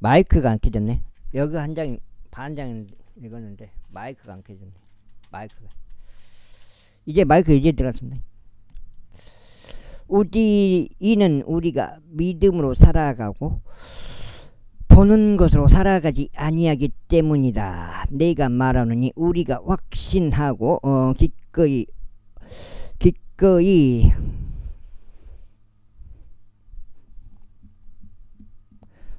마이크가 안 켜졌네. 여기 한 장, 반 장 읽었는데 마이크가 안 켜졌네. 마이크가. 이제 마이크 이제 들어갔습니다. 이는 우리가 믿음으로 살아가고 보는 것으로 살아가지 아니하기 때문이다. 내가 말하노니 우리가 확신하고 기꺼이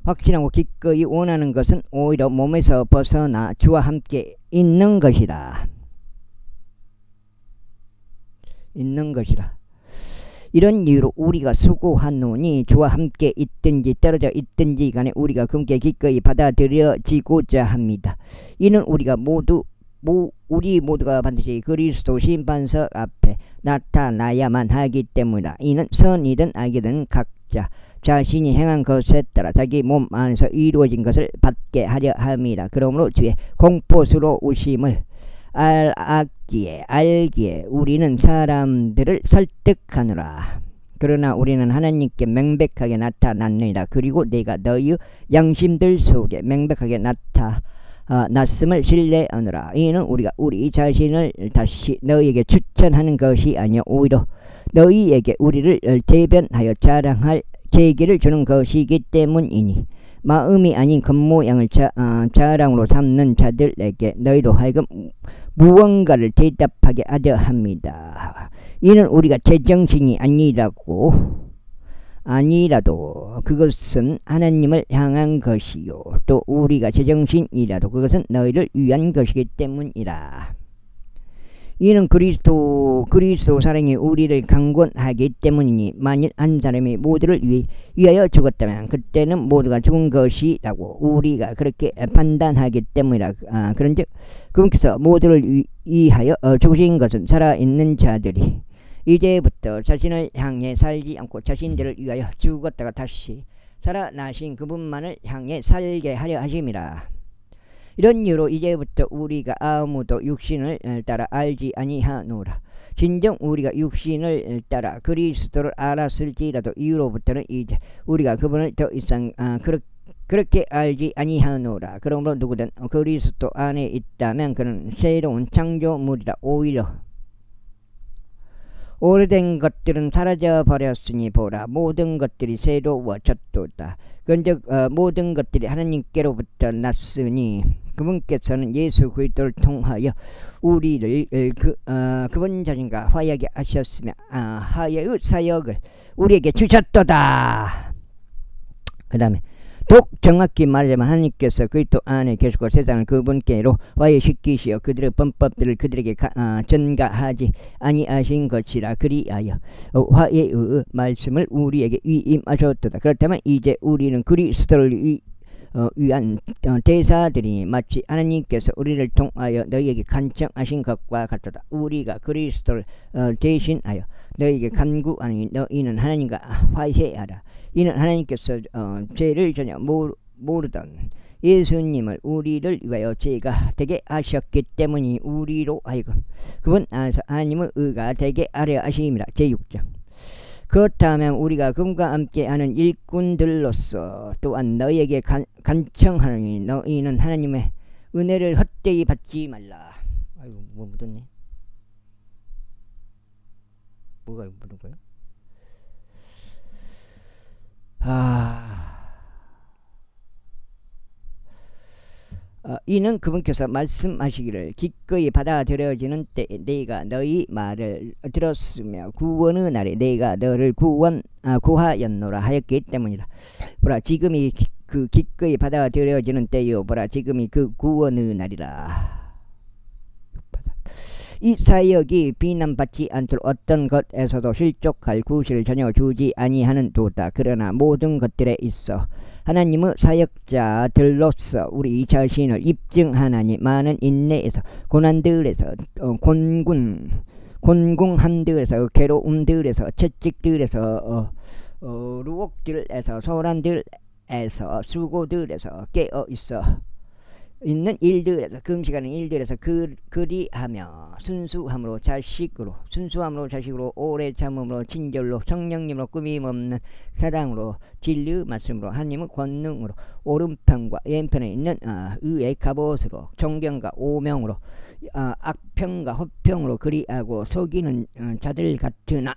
확신하고 기꺼이 원하는 것은 오히려 몸에서 벗어나 주와 함께 있는 것이라. 이런 이유로 우리가 수고하노니 주와 함께 있든지 떨어져 있든지 간에 우리가 그분께 기꺼이 받아들여지고자 합니다. 이는 우리가 우리 모두가 반드시 그리스도 심판석 앞에 나타나야만 하기 때문이다. 이는 선이든 악이든 각자 자신이 행한 것에 따라 자기 몸 안에서 이루어진 것을 받게 하려 함이라. 그러므로 주의 공포스러우심을 알기에 우리는 사람들을 설득하느라. 그러나 우리는 하나님께 명백하게 나타났느니라. 그리고 내가 너희 양심들 속에 명백하게 나타났음을 신뢰하느라. 이는 우리가 우리 자신을 다시 너희에게 추천하는 것이 아니요 오히려 너희에게 우리를 대변하여 자랑할 계기를 주는 것이기 때문이니, 마음이 아닌 겉모양을 자랑으로 삼는 자들에게 너희로 하여금 무언가를 대답하게 하려 합니다. 이는 우리가 제정신이 아니라도 그것은 하나님을 향한 것이요 또 우리가 제정신이라도 그것은 너희를 위한 것이기 때문이라. 이는 그리스도 사랑이 우리를 강권하기 때문이니, 만일 한 사람이 모두를 위하여 죽었다면 그때는 모두가 죽은 것이라고 우리가 그렇게 판단하기 때문이라. 그런즉 그분께서 모두를 위하여 죽으신 것은 살아있는 자들이 이제부터 자신을 향해 살지 않고 자신들을 위하여 죽었다가 다시 살아나신 그분만을 향해 살게 하려 하심이라. 이런 이유로 이제부터 우리가 아무도 육신을 따라 알지 아니하노라. 진정 우리가 육신을 따라 그리스도를 알았을지라도 이후로부터는 이제 우리가 그분을 더 이상 그렇게 알지 아니하노라. 그러므로 누구든 그리스도 안에 있다면 그는 새로운 창조물이라. 오히려 오래된 것들은 사라져 버렸으니 보라, 모든 것들이 새로워졌도다. 그런즉 모든 것들이 하나님께로부터 났으니 그분께서는 예수 그리스도를 통하여 우리를 그분 자신과 화해하게 하셨으며 화해의 사역을 우리에게 주셨도다. 그 다음에 정확히 말하자면 하나님께서 그리스도 안에 계시고 세상을 그분께로 화해시키시어 그들의 범법들을 그들에게 전가하지 아니하신 것이라. 그리하여 화해의 말씀을 우리에게 위임하셨도다. 그렇다면 이제 우리는 그리스도를 위한 대사들이니 마치 하나님께서 우리를 통하여 너희에게 간청하신 것과 같도다. 우리가 그리스도를 대신하여 너희에게 간구하니 너희는 하나님과 화해하라. 이는 하나님께서 죄를 전혀 모르던 예수님을 우리를 위하여 죄가 되게 하셨기 때문이 우리로 하여금 그분 안에서 하나님의 의가 되게 하려 하심이라. 제6장. 그렇다면 우리가 그분과 함께하는 일꾼들로서 또한 너희에게 간청하노니 너희는 하나님의 은혜를 헛되이 받지 말라. 아이고 뭐 묻었네. 뭐가 묻은 거예요? 이는 그분께서 말씀하시기를 기꺼이 받아들여지는 때에 내가 너희 말을 들었으며 구원의 날에 내가 너를 구하였노라 하였기 때문이라. 보라, 지금이 그 기꺼이 받아들여지는 때요, 보라 지금이 그 구원의 날이라. 이 사역이 비난받지 않도록 어떤 것에서도 실족할 구실을 전혀 주지 아니하는 도다. 그러나 모든 것들에 있어 하나님의 사역자들로서 우리 자신을 입증하나니 많은 인내에서 고난들에서 곤궁함들에서 괴로움들에서 채찍들에서 루옥들에서 소란들에서 수고들에서 깨어 있어 있는 일들에서 금식하는 일들에서 그리하며 순수함으로 자식으로 오래 참음으로 친절로 성령님으로 꾸밈없는 사랑으로 진리의 말씀으로 하나님의 권능으로 오른편과 왼편에 있는 의의 갑옷으로 존경과 오명으로 악평과 허평으로 그리하고 속이는 자들 같으나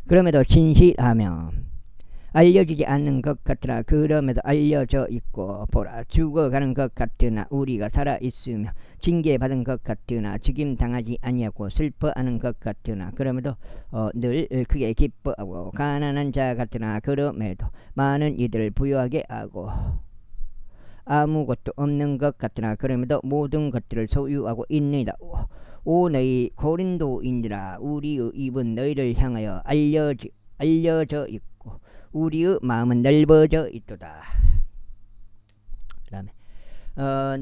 그럼에도 진실하며 알려지지 않는 것 같으나 그럼에도 알려져 있고 보라 죽어가는 것 같으나 우리가 살아있으며 징계받은 것 같으나 죽임당하지 아니하고 슬퍼하는 것 같으나 그럼에도 늘 크게 기뻐하고 가난한 자 같으나 그럼에도 많은 이들을 부유하게 하고 아무것도 없는 것 같으나 그럼에도 모든 것들을 소유하고 있느니라. 오 너희 고린도인들아 우리의 입은 너희를 향하여 알려져 있고 우리의 마음은 넓어져 있도다. 그 다음에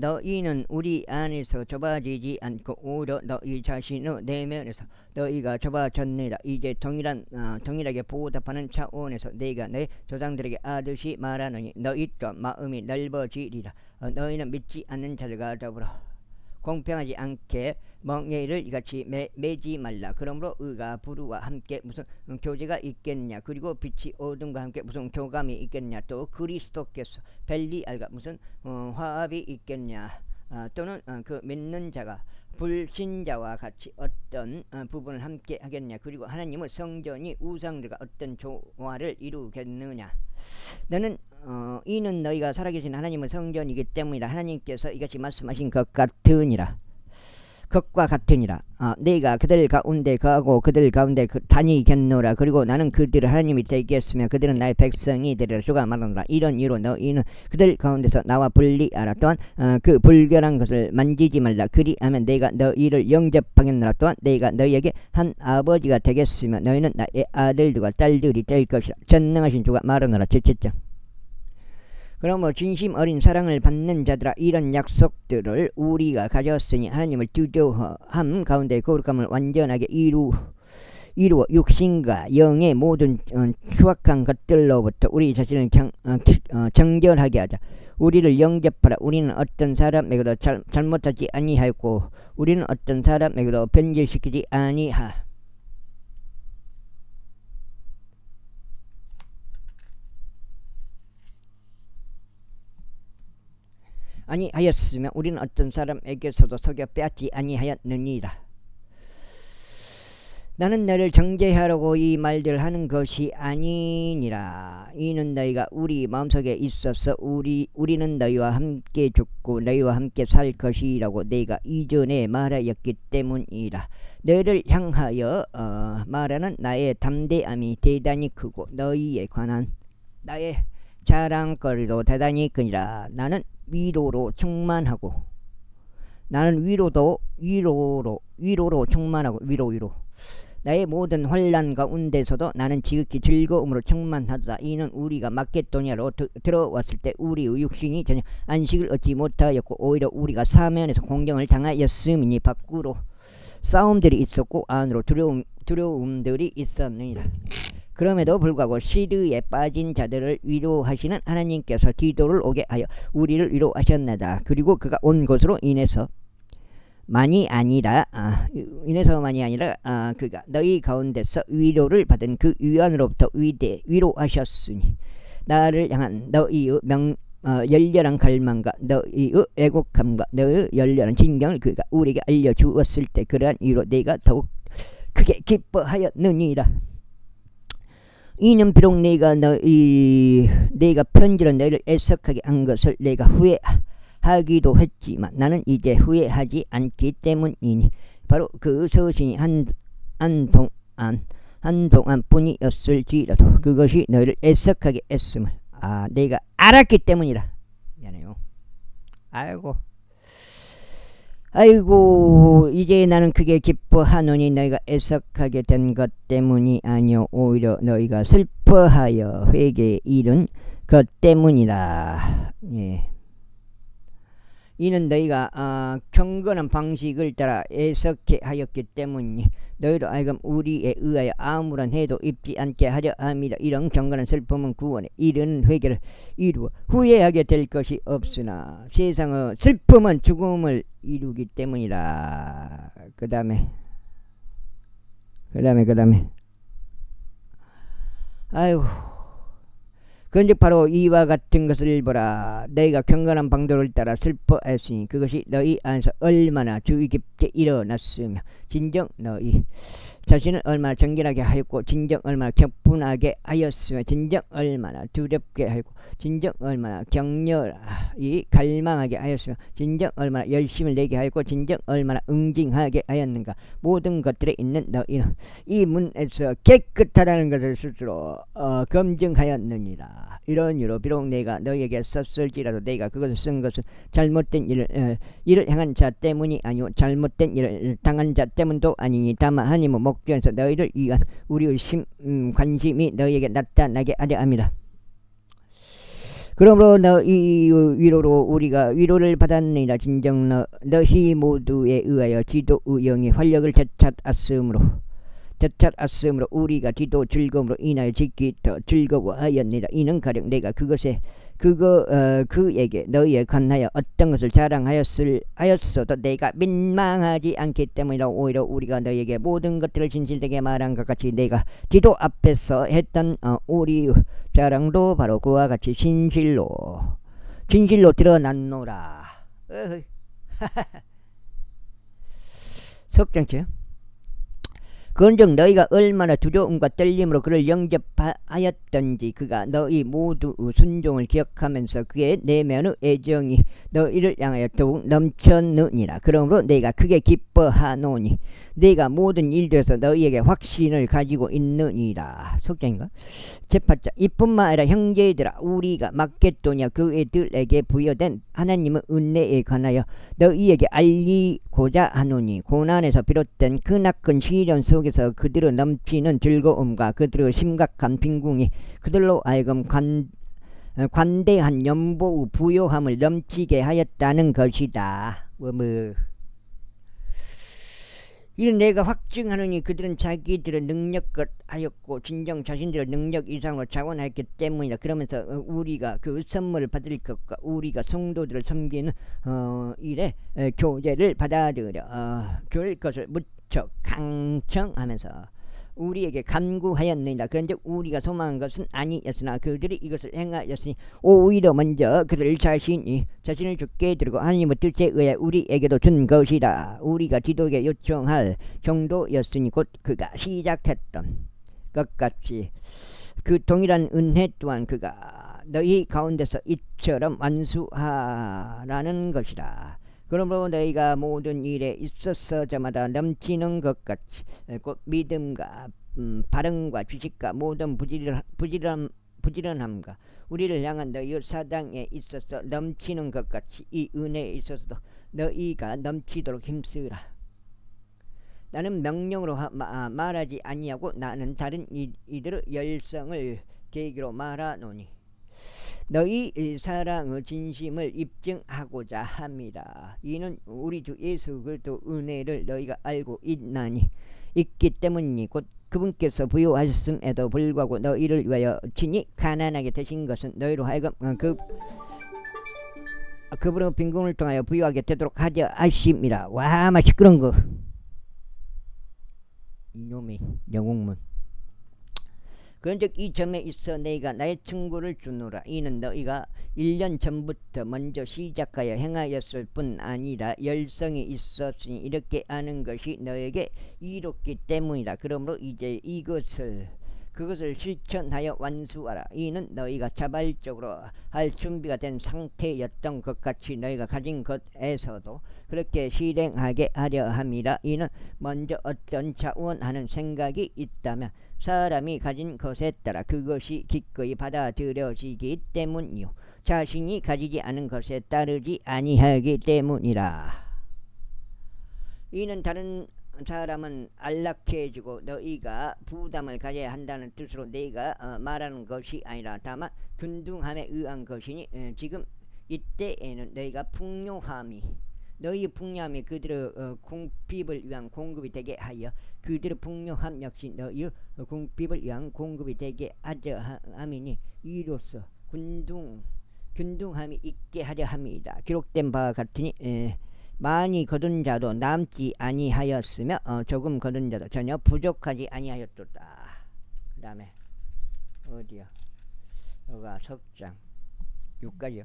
너희는 우리 안에서 좁아지지 않고 오히려 너희 자신의 내면에서 너희가 좁아졌느니라. 이제 동일하게 보답하는 차원에서 내가 내 조상들에게 하듯이 말하노니 너희 또한 마음이 넓어지리라. 너희는 믿지 않는 자들과 더불어 공평하지 않게 멍에를 이같이 매지 말라. 그러므로 의가 불의와 함께 무슨 교제가 있겠냐. 그리고 빛이 어둠과 함께 무슨 교감이 있겠냐. 또 그리스도께서 벨리알과 무슨 화합이 있겠냐. 또는 그 믿는 자가 불신자와 같이 어떤 부분을 함께 하겠냐. 그리고 하나님의 성전이 우상들과 어떤 조화를 이루겠느냐. 너는 이는 너희가 살아계신 하나님의 성전이기 때문이라. 하나님께서 이같이 말씀하신 것과 같으니라. 내가 그들 가운데 거하고 그들 가운데 다니겠노라. 그리고 나는 그들을 하나님이 되겠으며 그들은 나의 백성이 되리라. 주가 말하노라. 이런 이유로 너희는 그들 가운데서 나와 분리하라. 또한 그 불결한 것을 만지지 말라. 그리하면 내가 너희를 영접하겠노라. 또한 내가 너희에게 한 아버지가 되겠으며 너희는 나의 아들들과 딸들이 될 것이라. 전능하신 주가 말하노라. 제쨌죠. 그러므로 진심 어린 사랑을 받는 자들아 이런 약속들을 우리가 가졌으니 하나님을 두려워함 가운데 거룩함을 완전하게 이루어 육신과 영의 모든 추악한 것들로부터 우리 자신을 정결하게 하자. 우리를 영접하라. 우리는 어떤 사람에게도 잘못하지 아니하였고 우리는 어떤 사람에게도 변질시키지 아니하였으며 우리는 어떤 사람에게서도 속여 빼앗지 아니하였느니라. 나는 너를 정죄하려고 이 말들을 하는 것이 아니니라. 이는 너희가 우리 마음속에 있어서 우리는 너희와 함께 죽고 너희와 함께 살 것이라고 내가 이전에 말하였기 때문이라. 너희를 향하여 말하는 나의 담대함이 대단히 크고 너희에 관한 나의 자랑거리도 대단히 크니라. 나는 위로로 충만하고 위로 나의 모든 환난 가운데서도 나는 지극히 즐거움으로 충만하다. 이는 우리가 마케도니아로 들어왔을 때 우리의 육신이 전혀 안식을 얻지 못하였고 오히려 우리가 사면에서 공경을 당하였음이니 밖으로 싸움들이 있었고 안으로 두려움들이 있었느니라. 그럼에도 불구하고 시드에 빠진 자들을 위로하시는 하나님께서 디도를 오게 하여 우리를 위로하셨나이다. 그리고 그가 온 것으로 인해서만이 아니라 그가 너희 가운데서 위로를 받은 그 위안으로부터 위로하셨으니 나를 향한 너희의 열렬한 갈망과 너희의 애곡함과 너희의 열렬한 진경을 그가 우리에게 알려주었을 때 그러한 이유로 내가 더욱 크게 기뻐하였느니라. 이는 비록 내가 편지로 너희를 애석하게 한 것을 내가 후회하기도 했지만 나는 이제 후회하지 않기 때문이니 바로 그 서신이 한동안 뿐이었을지라도 그것이 너희를 애석하게 했음을 내가 알았기 때문이라. 미안해요. 아이고 이제 나는 크게 기뻐하노니 너희가 애석하게 된 것 때문이 아니요 오히려 너희가 슬퍼하여 회개에 이른 것 때문이라. 예. 이는 너희가 경건한 방식을 따라 애석해 하였기 때문이니 너희로 하여금 우리에 의하여 아무런 해도 입지 않게 하려 함이라. 이런 경건한 슬픔은 구원에 이르는 회개를 이루어 후회하게 될 것이 없으나 세상의 슬픔은 죽음을 이루기 때문이라. 그 다음에 아이고, 그런즉 바로 이와 같은 것을 보라. 너희가 경건한 방도를 따라 슬퍼했으니 그것이 너희 안에서 얼마나 주의 깊게 일어났으며 진정 너희 자신을 얼마나 정결하게 하였고 진정 얼마나 격분하게 하였으며 진정 얼마나 두렵게 하였고 진정 얼마나 격렬히 갈망하게 하였으며 진정 얼마나 열심을 내게 하였고 진정 얼마나 응징하게 하였는가. 모든 것들에 있는 너희는 이 문에서 깨끗하다는 것을 스스로 검증하였느니라. 이런 이유로 비록 내가 너희에게 썼을지라도 내가 그것을 쓴 것은 잘못된 일을 행한 자 때문이 아니오 잘못된 일을 당한 자 때문도 아니니 다만 하나님의 목전에서 너희를 위한 우리의 관심이 너희에게 나타나게 하려 함이라. 그러므로 너희 위로로 우리가 위로를 받았느니라. 진정 너희 모두에 의하여 지도의 영이 활력을 되찾았으므로 우리가 기도 즐거움으로 인하여 짓기 더 즐거워하였느니라. 이는 가령 내가 그에게 너희에 관하여 어떤 것을 자랑하였어도 내가 민망하지 않기 때문이라. 오히려 우리가 너희에게 모든 것들을 진실되게 말한 것 같이 내가 기도 앞에서 했던 우리 자랑도 바로 그와 같이 진실로 드러났노라. 석장치. 그런즉 너희가 얼마나 두려움과 떨림으로 그를 영접하였던지 그가 너희 모두 순종을 기억하면서 그의 내면의 애정이 너희를 향하여 더욱 넘쳤느니라. 그러므로 내가 크게 기뻐하노니 내가 모든 일들에서 너희에게 확신을 가지고 있느니라. 속장인가? 제8장. 이뿐만 아니라 형제들아 우리가 마게도냐 교회들에게 부여된 하나님의 은혜에 관하여 너희에게 알리고자 하노니 고난에서 비롯된 크나큰 시련 속에서 그들의 넘치는 즐거움과 그들의 심각한 빈궁이 그들로 하여금 관대한 연보의 부요함을 넘치게 하였다는 것이다. 이는 내가 확증하노니 그들은 자기들의 능력껏 하였고 진정 자신들의 능력 이상으로 자원하였기 때문이다. 그러면서 우리가 그 선물을 받을 것과 우리가 성도들을 섬기는 일에 교제를 받아들여 줄 것을 무척 강청하면서 우리에게 간구하였느니라. 그런즉 우리가 소망한 것은 아니었으나 그들이 이것을 행하였으니 오히려 먼저 그들 자신을 죽게 드리고 하나님의 뜻에 의해 우리에게도 준 것이라. 우리가 기도에 요청할 정도였으니 곧 그가 시작했던 것 같이 그 동일한 은혜 또한 그가 너희 가운데서 이처럼 완수하라는 것이라. 그러므로 너희가 모든 일에 있어서 저마다 넘치는 것 같이 곧 믿음과 바른과 지식과 모든 부지런함과 우리를 향한 너희의 사랑에 있어서 넘치는 것 같이 이 은혜에 있어서도 너희가 넘치도록 힘쓰라. 나는 명령으로 말하지 아니하고 나는 다른 이들의 열성을 계기로 말하노니 너희 사랑의 진심을 입증하고자 함이라. 이는 우리 주 예수 그리스도 은혜를 너희가 알고 있기 때문이니 곧 그분께서 부요하셨음에도 불구하고 너희를 위하여 친히 가난하게 되신 것은 너희로 하여금 그분의 빈궁을 통하여 부요하게 되도록 하려 하심이라. 와, 막 시끄러운 거. 이놈의 영웅문. 그런즉 이 점에 있어 내가 나의 충고를 주노라. 이는 너희가 1년 전부터 먼저 시작하여 행하였을 뿐 아니라 열성이 있었으니 이렇게 하는 것이 너에게 이롭기 때문이라. 그러므로 이제 그것을 실천하여 완수하라. 이는 너희가 자발적으로 할 준비가 된 상태였던 것 같이 너희가 가진 것에서도 그렇게 실행하게 하려 함이라. 이는 먼저 어떤 자원하는 생각이 있다면 사람이 가진 것에 따라 그것이 기꺼이 받아들여지기 때문이요 자신이 가지지 않은 것에 따르지 아니하기 때문이라. 이는 다른 사람은 안락해지고 너희가 부담을 가져야 한다는 뜻으로 내가 말하는 것이 아니라 다만 균등함에 의한 것이니 지금 이때에는 너희가 풍요함이 너희 풍요함이 그들의 궁핍을 위한 공급이 되게 하여 그들의 풍요함 역시 너희 궁핍을 위한 공급이 되게 하려 함이니 이로써 균등함이 있게 하려 함이다. 기록된 바와 같으니 많이 거둔 자도 남지 아니하였으며 조금 거둔 자도 전혀 부족하지 아니하였도다. 그 다음에 어디야? 여기가 석장 6가지요.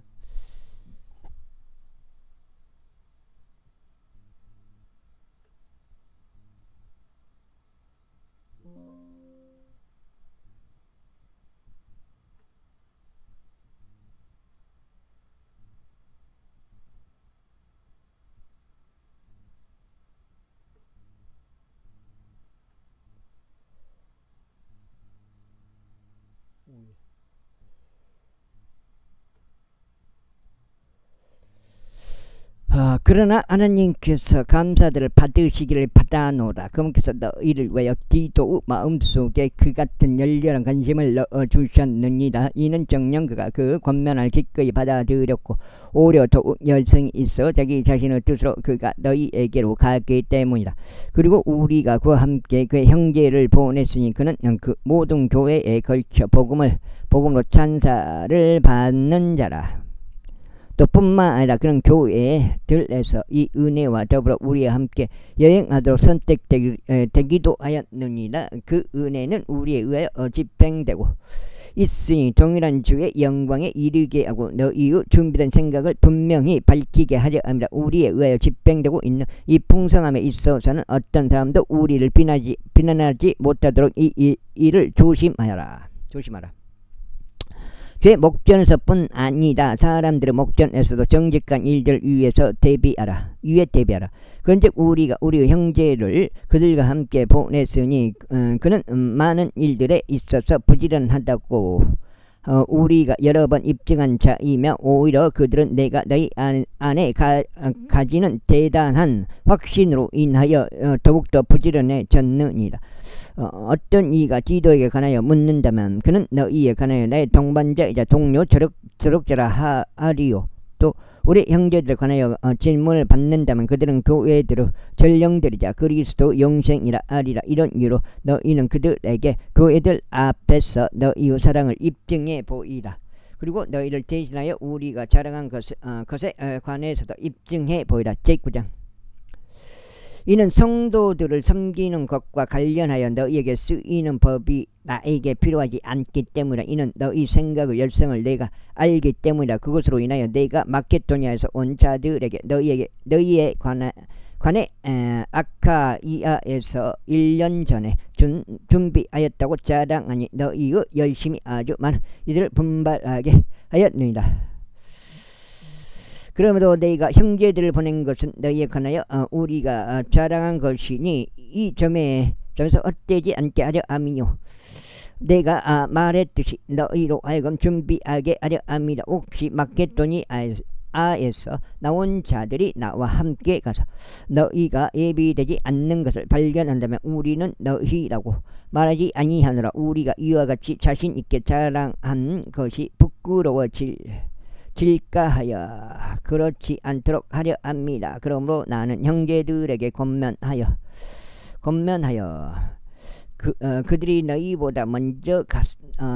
그러나 하나님께서 감사들을 받으시기를 바라노라. 그분께서 너희를 위하여 기도 마음속에 그 같은 열렬한 관심을 넣어주셨느니라. 이는 정녕 그가 그 권면을 기꺼이 받아들였고 오히려 더욱 열성이 있어 자기 자신의 뜻으로 그가 너희에게로 가기 때문이라. 그리고 우리가 그와 함께 그의 형제를 보냈으니 그는 그 모든 교회에 걸쳐 복음으로 찬사를 받는 자라. 또 뿐만 아니라 그런 교회들에서 이 은혜와 더불어 우리와 함께 여행하도록 선택되기도 하였느니라. 그 은혜는 우리에 의하여 집행되고 있으니 동일한 주의 영광에 이르게 하고 너희의 준비된 생각을 분명히 밝히게 하려 합니다. 우리에 의하여 집행되고 있는 이 풍성함에 있어서는 어떤 사람도 우리를 비난하지 못하도록 이 일을 조심하라. 죄 목전에서뿐 아니다. 사람들의 목전에서도 정직한 일들 위에서 대비하라. 그런즉 우리가 우리의 형제를 그들과 함께 보냈으니 그는 많은 일들에 있어서 부지런하다고 우리가 여러 번 입증한 자이며 오히려 그들은 내가 너희 안에 가지는 대단한 확신으로 인하여 더욱더 부지런해졌느니라. 어떤 이가 디도에게 관하여 묻는다면 그는 너희에 관하여 나의 동반자이자 동료 조력자라 하리요. 또 우리 형제들에 관하여 질문을 받는다면 그들은 교회들의 전령들이자 그리스도 영생이라 하리라. 이런 이유로 너희는 그들에게 교회들 앞에서 너희의 사랑을 입증해 보이라. 그리고 너희를 대신하여 우리가 자랑한 것에 관해서도 입증해 보이라. 제9장 이는 성도들을 섬기는 것과 관련하여 너희에게 쓰이는 법이 나에게 필요하지 않기 때문이라. 이는 너희 생각의 열성을 내가 알기 때문이라. 그것으로 인하여 내가 마케도니아에서 온 자들에게 너희에 관해 아카이아에서 1년 전에 준비하였다고 자랑하니 너희의 열심이 아주 많아 이들을 분발하게 하였느니라. 그러므로 너희가 형제들을 보낸 것은 너희에 관하여 우리가 자랑한 것이니 이 점에서 헛되지 않게 하려 함이요. 내가 말했듯이 너희로 하여금 준비하게 하려 함이라. 혹시 마케도니아에서 나온 자들이 나와 함께 가서 너희가 예비되지 않는 것을 발견한다면 우리는 너희라고 말하지 아니하노라. 우리가 이와 같이 자신 있게 자랑한 것이 부끄러워질까 하여 그렇지 않도록 하려 합니다. 그러므로 나는 형제들에게 권면하여 그들이 너희보다 먼저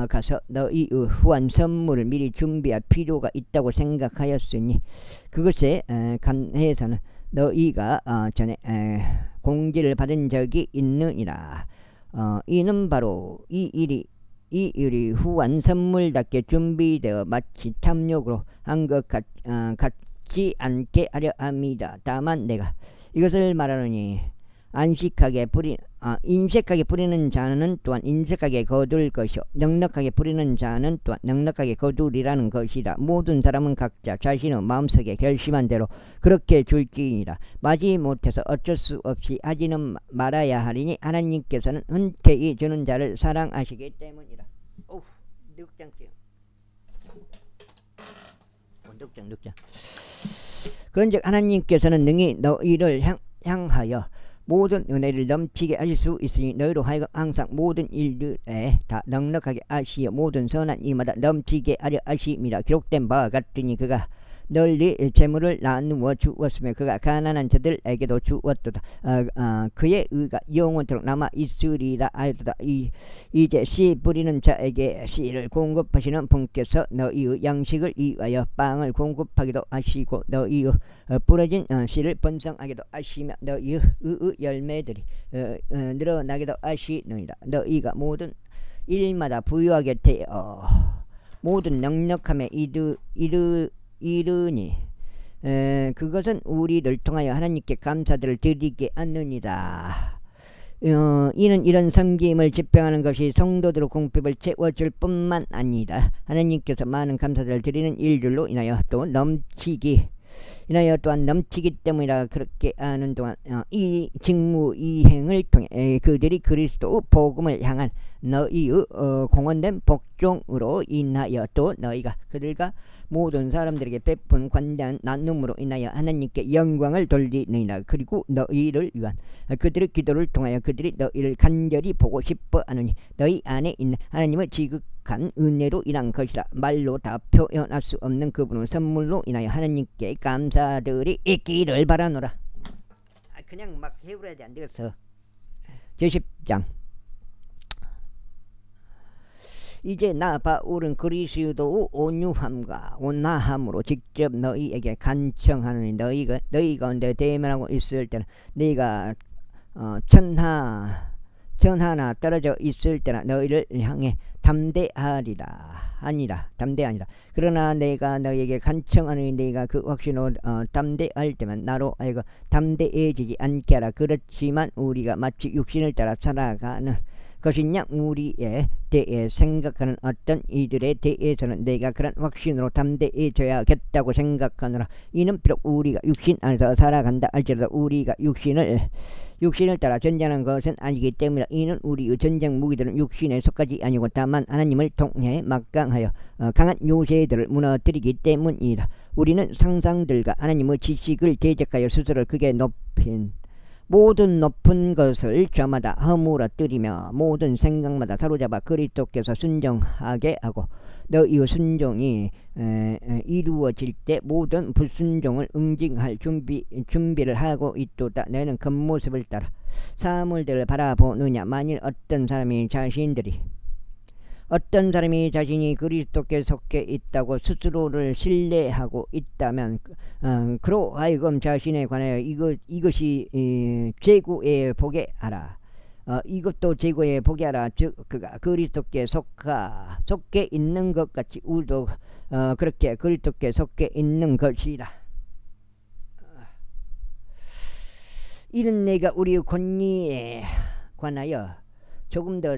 가서 너희의 후한 선물을 미리 준비할 필요가 있다고 생각하였으니 그것에 관해서는 너희가 전에 공지를 받은 적이 있느니라. 이는 바로 이 일이 후한 선물답게 준비되어 마치 탐욕으로 한 것 같지 않게 하려 합니다. 다만 내가 이것을 말하노니 인색하게 뿌리는 자는 또한 인색하게 거둘 것이요 넉넉하게 뿌리는 자는 또한 넉넉하게 거두리라는 것이라. 모든 사람은 각자 자신의 마음속에 결심한 대로 그렇게 줄지니라. 마지못해서 어쩔 수 없이 하지는 말아야 하리니 하나님께서는 흔쾌히 주는 자를 사랑하시기 때문이라. 오, 6장. 그런즉 하나님께서는 능히 너희를 향하여 모든 은혜를 넘치게 하실 수 있으니 너희로 하여금 항상 모든 일들에 다 넉넉하게 하시어 모든 선한 이마다 넘치게 하려 하심이라. 기록된 바와 같으니 그가 널리 재물을 나누어 주었으며 그가 가난한 자들에게도 주었도다. 그의 의가 영원토록 남아 있으리라 하였도다. 이제 씨 뿌리는 자에게 씨를 공급하시는 분께서 너희의 양식을 위하여 빵을 공급하기도 하시고 너희의 부러진 씨를 번성하기도 하시며 너희의 열매들이 늘어나기도 하시느니라. 너희가 모든 일마다 부유하게 되어 모든 넉넉함에 이르니 그것은 우리를 통하여 하나님께 감사들을 드리게 하느니라. 이는 이런 섬김을 집행하는 것이 성도들의 공핍을 채워줄 뿐만 아니라 하나님께서 많은 감사들을 드리는 일들로 인하여 또한 넘치기 때문이라. 그렇게 하는 동안 이 직무 이행을 통해 그들이 그리스도 복음을 향한 너희의 공헌된 복종으로 인하여 또 너희가 그들과 모든 사람들에게 베푼 관대한 나눔으로 인하여 하나님께 영광을 돌리느니라. 그리고 너희를 위한 그들의 기도를 통하여 그들이 너희를 간절히 보고 싶어 하느니 너희 안에 있는 하나님의 지극한 은혜로 인한 것이라. 말로 다 표현할 수 없는 그분의 선물로 인하여 하나님께 감사들이 있기를 바라노라. 그냥 막 해버려야지 안 되겠어. 제10장. 이제 나 바울은 그리스도의 온유함과 온화함으로 직접 너희에게 간청하느니 너희 가운데 대면하고 있을 때는 네가 천하나 떨어져 있을 때나 너희를 향해 담대하니라. 그러나 내가 너희에게 간청하느니 네가 그 확신으로 담대할 때면 나로 하여금 담대해지지 않게 하라. 그렇지만 우리가 마치 육신을 따라 살아가는 것이냐 우리에 대해 생각하는 어떤 이들에 대해서는 내가 그런 확신으로 담대해져야겠다고 생각하노라. 이는 비록 우리가 육신 안에서 살아간다 할지라도 우리가 육신을 따라 전쟁하는 것은 아니기 때문이라. 이는 우리의 전쟁 무기들은 육신에 속하지 아니고 다만 하나님을 통해 막강하여 강한 요새들을 무너뜨리기 때문이라. 우리는 상상들과 하나님의 지식을 대적하여 스스로 크게 모든 높은 것을 저마다 허물어뜨리며 모든 생각마다 사로잡아 그리스도께서 순종하게 하고 너희의 순종이 이루어질 때 모든 불순종을 응징할 준비를 하고 있도다. 너희는 겉모습을 따라 사물들을 바라보느냐. 만일 어떤 사람이 자신이 그리스도께 속해 있다고 스스로를 신뢰하고 있다면 그로 하여금 자신에 관하여 이것이 재고에 보게 하라. 이것도 재고에 보게 하라. 즉 그가 그리스도께 속해 있는 것 같이 우리도 그렇게 그리스도께 속해 있는 것이라. 이는 내가 우리의 권리에 관하여 조금 더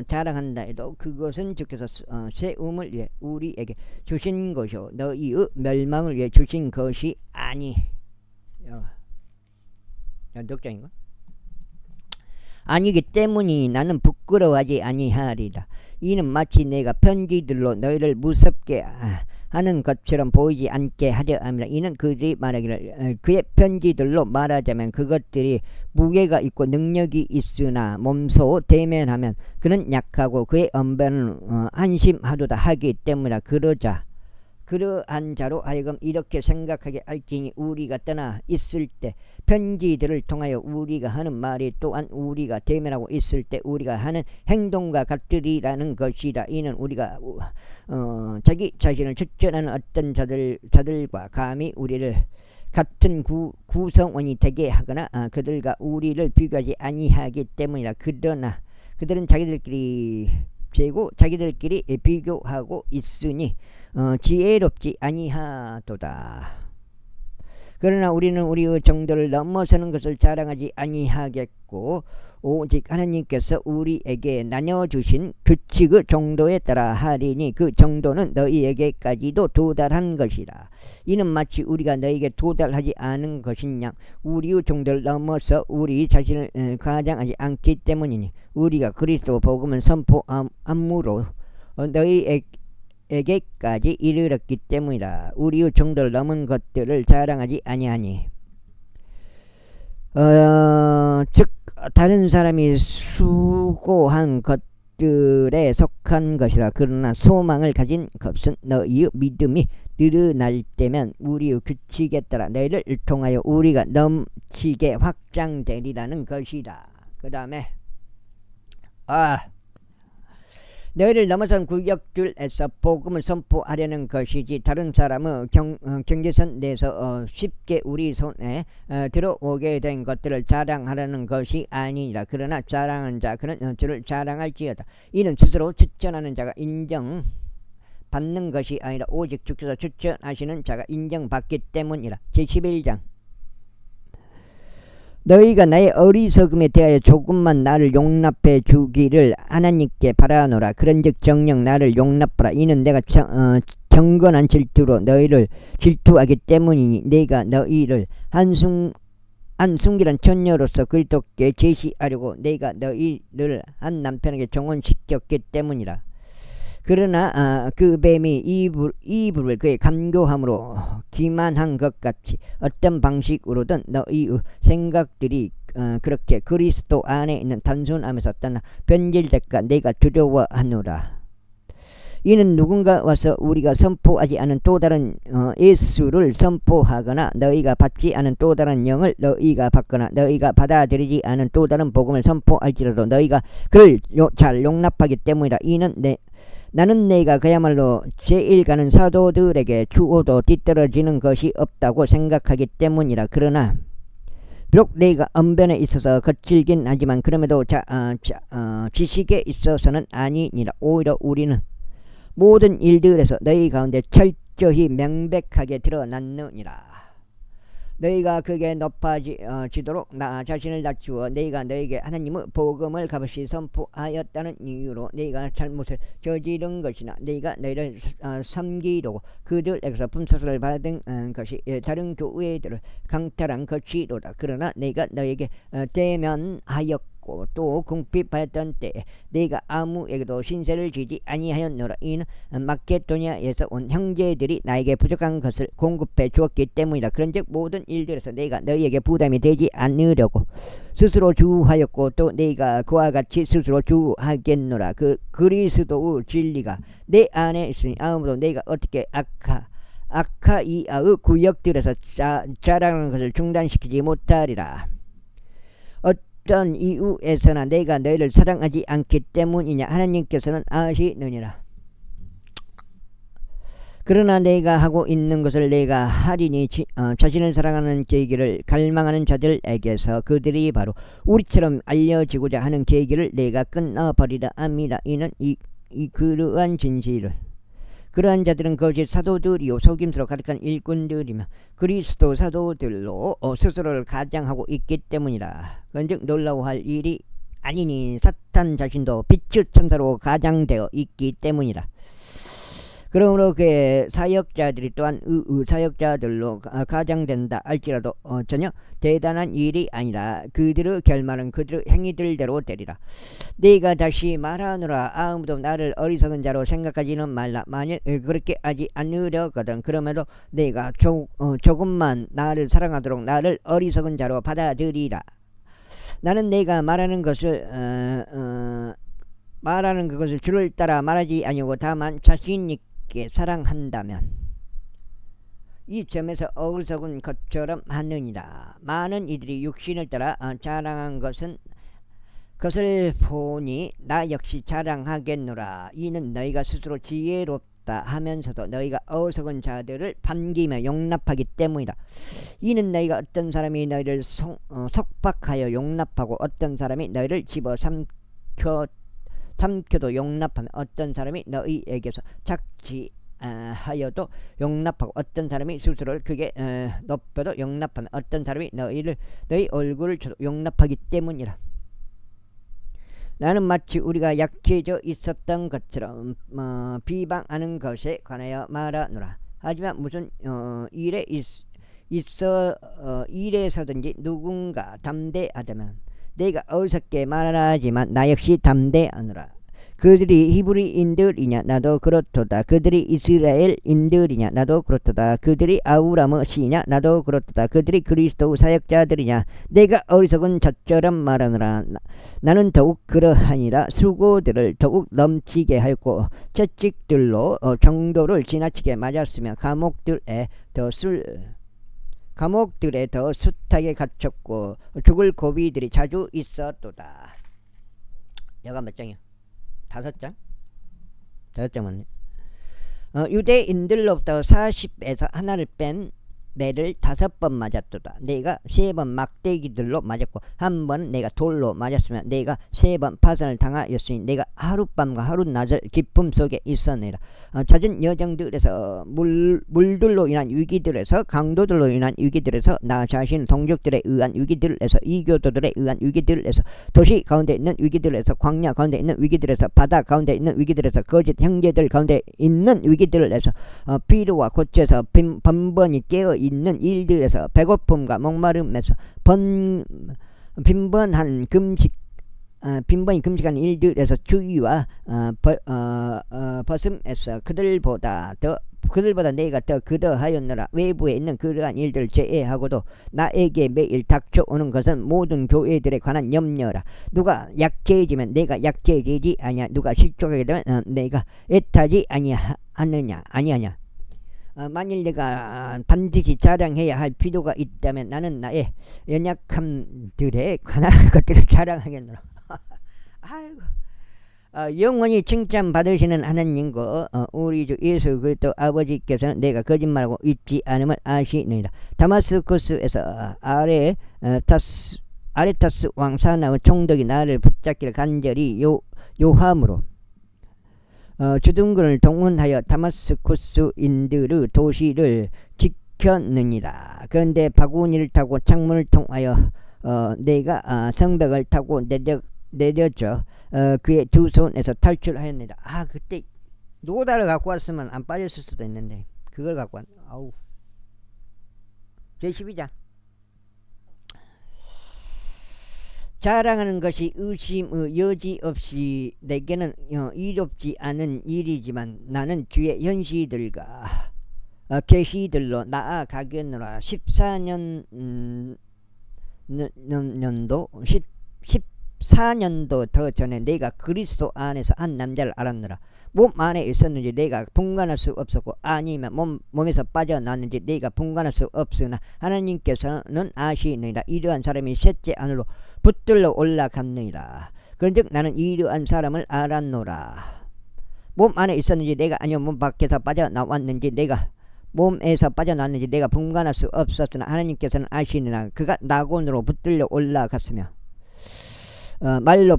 자랑한다 해도 그것은 주께서 세움을 위해 우리에게 주신 것이요 너희의 멸망을 위해 주신 것이 아니기 때문이 나는 부끄러워하지 아니하리라. 이는 마치 내가 편지들로 너희를 무섭게 하는 것처럼 보이지 않게 하려 합니다. 이는 그들이 말하기를 그의 편지들로 말하자면 그것들이 무게가 있고 능력이 있으나 몸소 대면하면 그는 약하고 그의 언변은 안심하도다 하기 때문이라. 그러한 자로 하여금 이렇게 생각하게 할지니 우리가 떠나 있을 때 편지들을 통하여 우리가 하는 말이 또한 우리가 대면하고 있을 때 우리가 하는 행동과 같으리라는 것이라. 이는 우리가 자기 자신을 추천하는 어떤 자들과 감히 우리를 같은 구성원이 되게 하거나 그들과 우리를 비교하지 아니하기 때문이라. 그러나 그들은 자기들끼리 비교하고 있으니 지혜롭지 아니하도다. 그러나 우리는 우리의 정도를 넘어서는 것을 자랑하지 아니하겠고 오직 하나님께서 우리에게 나눠주신 규칙의 정도에 따라 하리니 그 정도는 너희에게까지도 도달한 것이라. 이는 마치 우리가 너희에게 도달하지 않은 것이냐 우리의 정도를 넘어서 우리 자신을 과장하지 않기 때문이니 우리가 그리스도 복음을 선포함으로 너희에게까지 이르렀기 때문이라. 우리의 정도를 넘은 것들을 자랑하지 아니하니 즉 다른 사람이 수고한 것들에 속한 것이라. 그러나 소망을 가진 것은 너희의 믿음이 늘어날 때면 우리의 규칙에 따라 너희를 통하여 우리가 넘치게 확장되리라는 것이다. 그 다음에 너희를 넘어선 구역들에서 복음을 선포하려는 것이지 다른 사람의 경계선 내에서 쉽게 우리 손에 들어오게 된 것들을 자랑하려는 것이 아니니라. 그러나 자랑하는 자 그는 주를 자랑할지어다. 이는 스스로 추천하는 자가 인정받는 것이 아니라 오직 주께서 추천하시는 자가 인정받기 때문이라. 제11장 너희가 나의 어리석음에 대하여 조금만 나를 용납해 주기를 하나님께 바라노라. 그런즉 정녕 나를 용납하라. 이는 내가 경건한 질투로 너희를 질투하기 때문이니 내가 너희를 한순기란 처녀로서 그리스도께 제시하려고 내가 너희를 한 남편에게 정혼시켰기 때문이라. 그러나 그 뱀이 이불을 그의 간교함으로 기만한 것 같이 어떤 방식으로든 너희의 생각들이 그렇게 그리스도 안에 있는 단순함에서 떠나 변질될까 내가 두려워하노라. 이는 누군가 와서 우리가 선포하지 않은 또 다른 예수를 선포하거나 너희가 받지 않은 또 다른 영을 너희가 받거나 너희가 받아들이지 않은 또 다른 복음을 선포할지라도 너희가 그를 잘 용납하기 때문이라. 이는 나는 내가 그야말로 제일 가는 사도들에게 주어도 뒤떨어지는 것이 없다고 생각하기 때문이라. 그러나 비록 내가 언변에 있어서 거칠긴 하지만 그럼에도 지식에 있어서는 아니니라. 오히려 우리는 모든 일들에서 너희 가운데 철저히 명백하게 드러났느니라. 너희가 그게 높아지도록 나 자신을 낮추어 너희가 너희에게 하나님의 복음을 값없이 선포하였다는 이유로 너희가 잘못을 저지른 것이나 너희가 너희를 섬기려고 그들에게서 품삯을 받은 것이 다른 교회들을 강탈한 것이로다. 그러나 너희가 너희에게 대면하였고 또 궁핍하였던 때에 내가 아무에게도 신세를 지지 아니하였노라. 이는 마케도니아에서 온 형제들이 나에게 부족한 것을 공급해 주었기 때문이라. 그런즉 모든 일들에서 내가 너희에게 부담이 되지 않으려고 스스로 주하였고 또 내가 그와 같이 스스로 주하겠노라. 그리스도의 진리가 내 안에 있으니 아무도 내가 어떻게 아카이아의 구역들에서 자랑하는 것을 중단시키지 못하리라. 어떤 이유에서나 내가 너희를 사랑하지 않기 때문이냐 하나님께서는 아시느니라. 그러나 내가 하고 있는 것을 내가 하리니 자신을 사랑하는 계기를 갈망하는 자들에게서 그들이 바로 우리처럼 알려지고자 하는 계기를 내가 끊어버리라 합니다. 이는 그러한 진실을 그러한 자들은 거짓 사도들이요 속임수로 가득한 일꾼들이며 그리스도 사도들로 스스로를 가장하고 있기 때문이라. 그런즉 놀라워할 일이 아니니 사탄 자신도 빛의 천사로 가장되어 있기 때문이라. 그러므로 그의 사역자들이 또한 사역자들로 가장된다 할지라도 전혀 대단한 일이 아니라 그들의 결말은 그들의 행위들대로 되리라. 네가 다시 말하노라. 아무도 나를 어리석은 자로 생각하지는 말라. 만일 그렇게 하지 않으려거든 그럼에도 네가 조금만 나를 사랑하도록 나를 어리석은 자로 받아들이라. 나는 내가 말하는 그것을 주를 따라 말하지 아니하고 다만 자신 있게 사랑한다면 이 점에서 어리석은 것처럼 하느니라. 많은 이들이 육신을 따라 자랑한 것을 보니 나 역시 자랑하겠노라. 이는 너희가 스스로 지혜롭다 하면서도 너희가 어리석은 자들을 반기며 용납하기 때문이라. 이는 너희가 어떤 사람이 너희를 속박하여 용납하고 어떤 사람이 너희를 집어 삼켜도 용납하며 어떤 사람이 너희에게서 착취하여도 용납하고 어떤 사람이 스스로를 크게 높여도 용납하며 어떤 사람이 너희 얼굴을 쳐도 용납하기 때문이라. 나는 마치 우리가 약해져 있었던 것처럼 비방하는 것에 관하여 말하노라. 하지만 무슨 일에서든지 누군가 담대하다면 내가 어리석게 말하지만 나 역시 담대하노라. 그들이 히브리인들이냐 나도 그렇도다. 그들이 이스라엘인들이냐 나도 그렇도다. 그들이 아브라함의 씨냐 나도 그렇도다. 그들이 그리스도 사역자들이냐 내가 어리석은 젖처럼 말하느라. 나는 더욱 그러하니라. 수고들을 더욱 넘치게 하였고 채찍들로 정도를 지나치게 맞았으며 감옥들에 더 숱하게 갇혔고 죽을 고비들이 자주 있었도다. 여가 몇 장이야? 5장? 5장 맞네. 유대인들로부터 40에서 하나를 뺀 매를 5번 맞았도다. 내가 3번 막대기들로 맞았고 1번 내가 돌로 맞았으며 내가 3번 파선을 당하였으니 내가 하룻밤과 하룻낮을 기쁨 속에 있었느니라. 잦은 여정들에서 물들로 인한 위기들에서 강도들로 인한 위기들에서 나 자신 동족들에 의한 위기들에서 이교도들에 의한 위기들에서 도시 가운데 있는 위기들에서 광야 가운데 있는 위기들에서 바다 가운데 있는 위기들에서 거짓 형제들 가운데 있는 위기들에서 피로와 고초에서 번번이 깨어 있는 일들에서 배고픔과 목마름에서 빈번히 금식하는 일들에서 주의와 벗음에서 그들보다 내가 더 그러하였노라. 외부에 있는 그러한 일들을 제외하고도 나에게 매일 닥쳐오는 것은 모든 교회들에 관한 염려라. 누가 약해지면 내가 약해지지 아니야. 누가 실족하게 되면 내가 애타지 아니하냐. 만일 내가 반드시 자랑해야 할 필요가 있다면 나는 나의 연약함들에 관한 것들을 자랑하겠노라. 아이고. 영원히 칭찬받으시는 하나님과 우리 주 예수 그리스도 아버지께서는 내가 거짓말하고 있지 않음을 아시느니라. 다마스쿠스에서 아레타스 왕 사나의 총독이 나를 붙잡기를 간절히 요함으로 주둔군을 동원하여 다마스쿠스인들의 도시를 지켰느니라. 그런데 바구니를 타고 창문을 통하여 내가 성벽을 타고 내려져 그의 두 손에서 탈출하였느니라. 그때 노다를 갖고 왔으면 안 빠졌을 수도 있는데 그걸 갖고 왔네. 제12장. 자랑하는 것이 의심의 여지 없이 내게는 이롭지 않은 일이지만 나는 주의 현시들과 계시들로 나아가겠노라. 14년도 더 전에 내가 그리스도 안에서 한 남자를 알았노라. 몸 안에 있었는지 내가 분간할 수 없었고 아니면 몸에서 빠져나왔는지 내가 분간할 수 없으나 하나님께서는 아시느니라. 이러한 사람이 셋째 안으로 붙들러 올라갔느니라. 그런즉 나는 이러한 사람을 알았노라. 몸 안에 있었는지 내가 아니면 몸 밖에서 빠져나왔는지 내가 몸에서 빠져나왔는지 내가 분간할 수 없었으나 하나님께서는 아시느니라. 그가 나곤으로 붙들려 올라갔으며 말로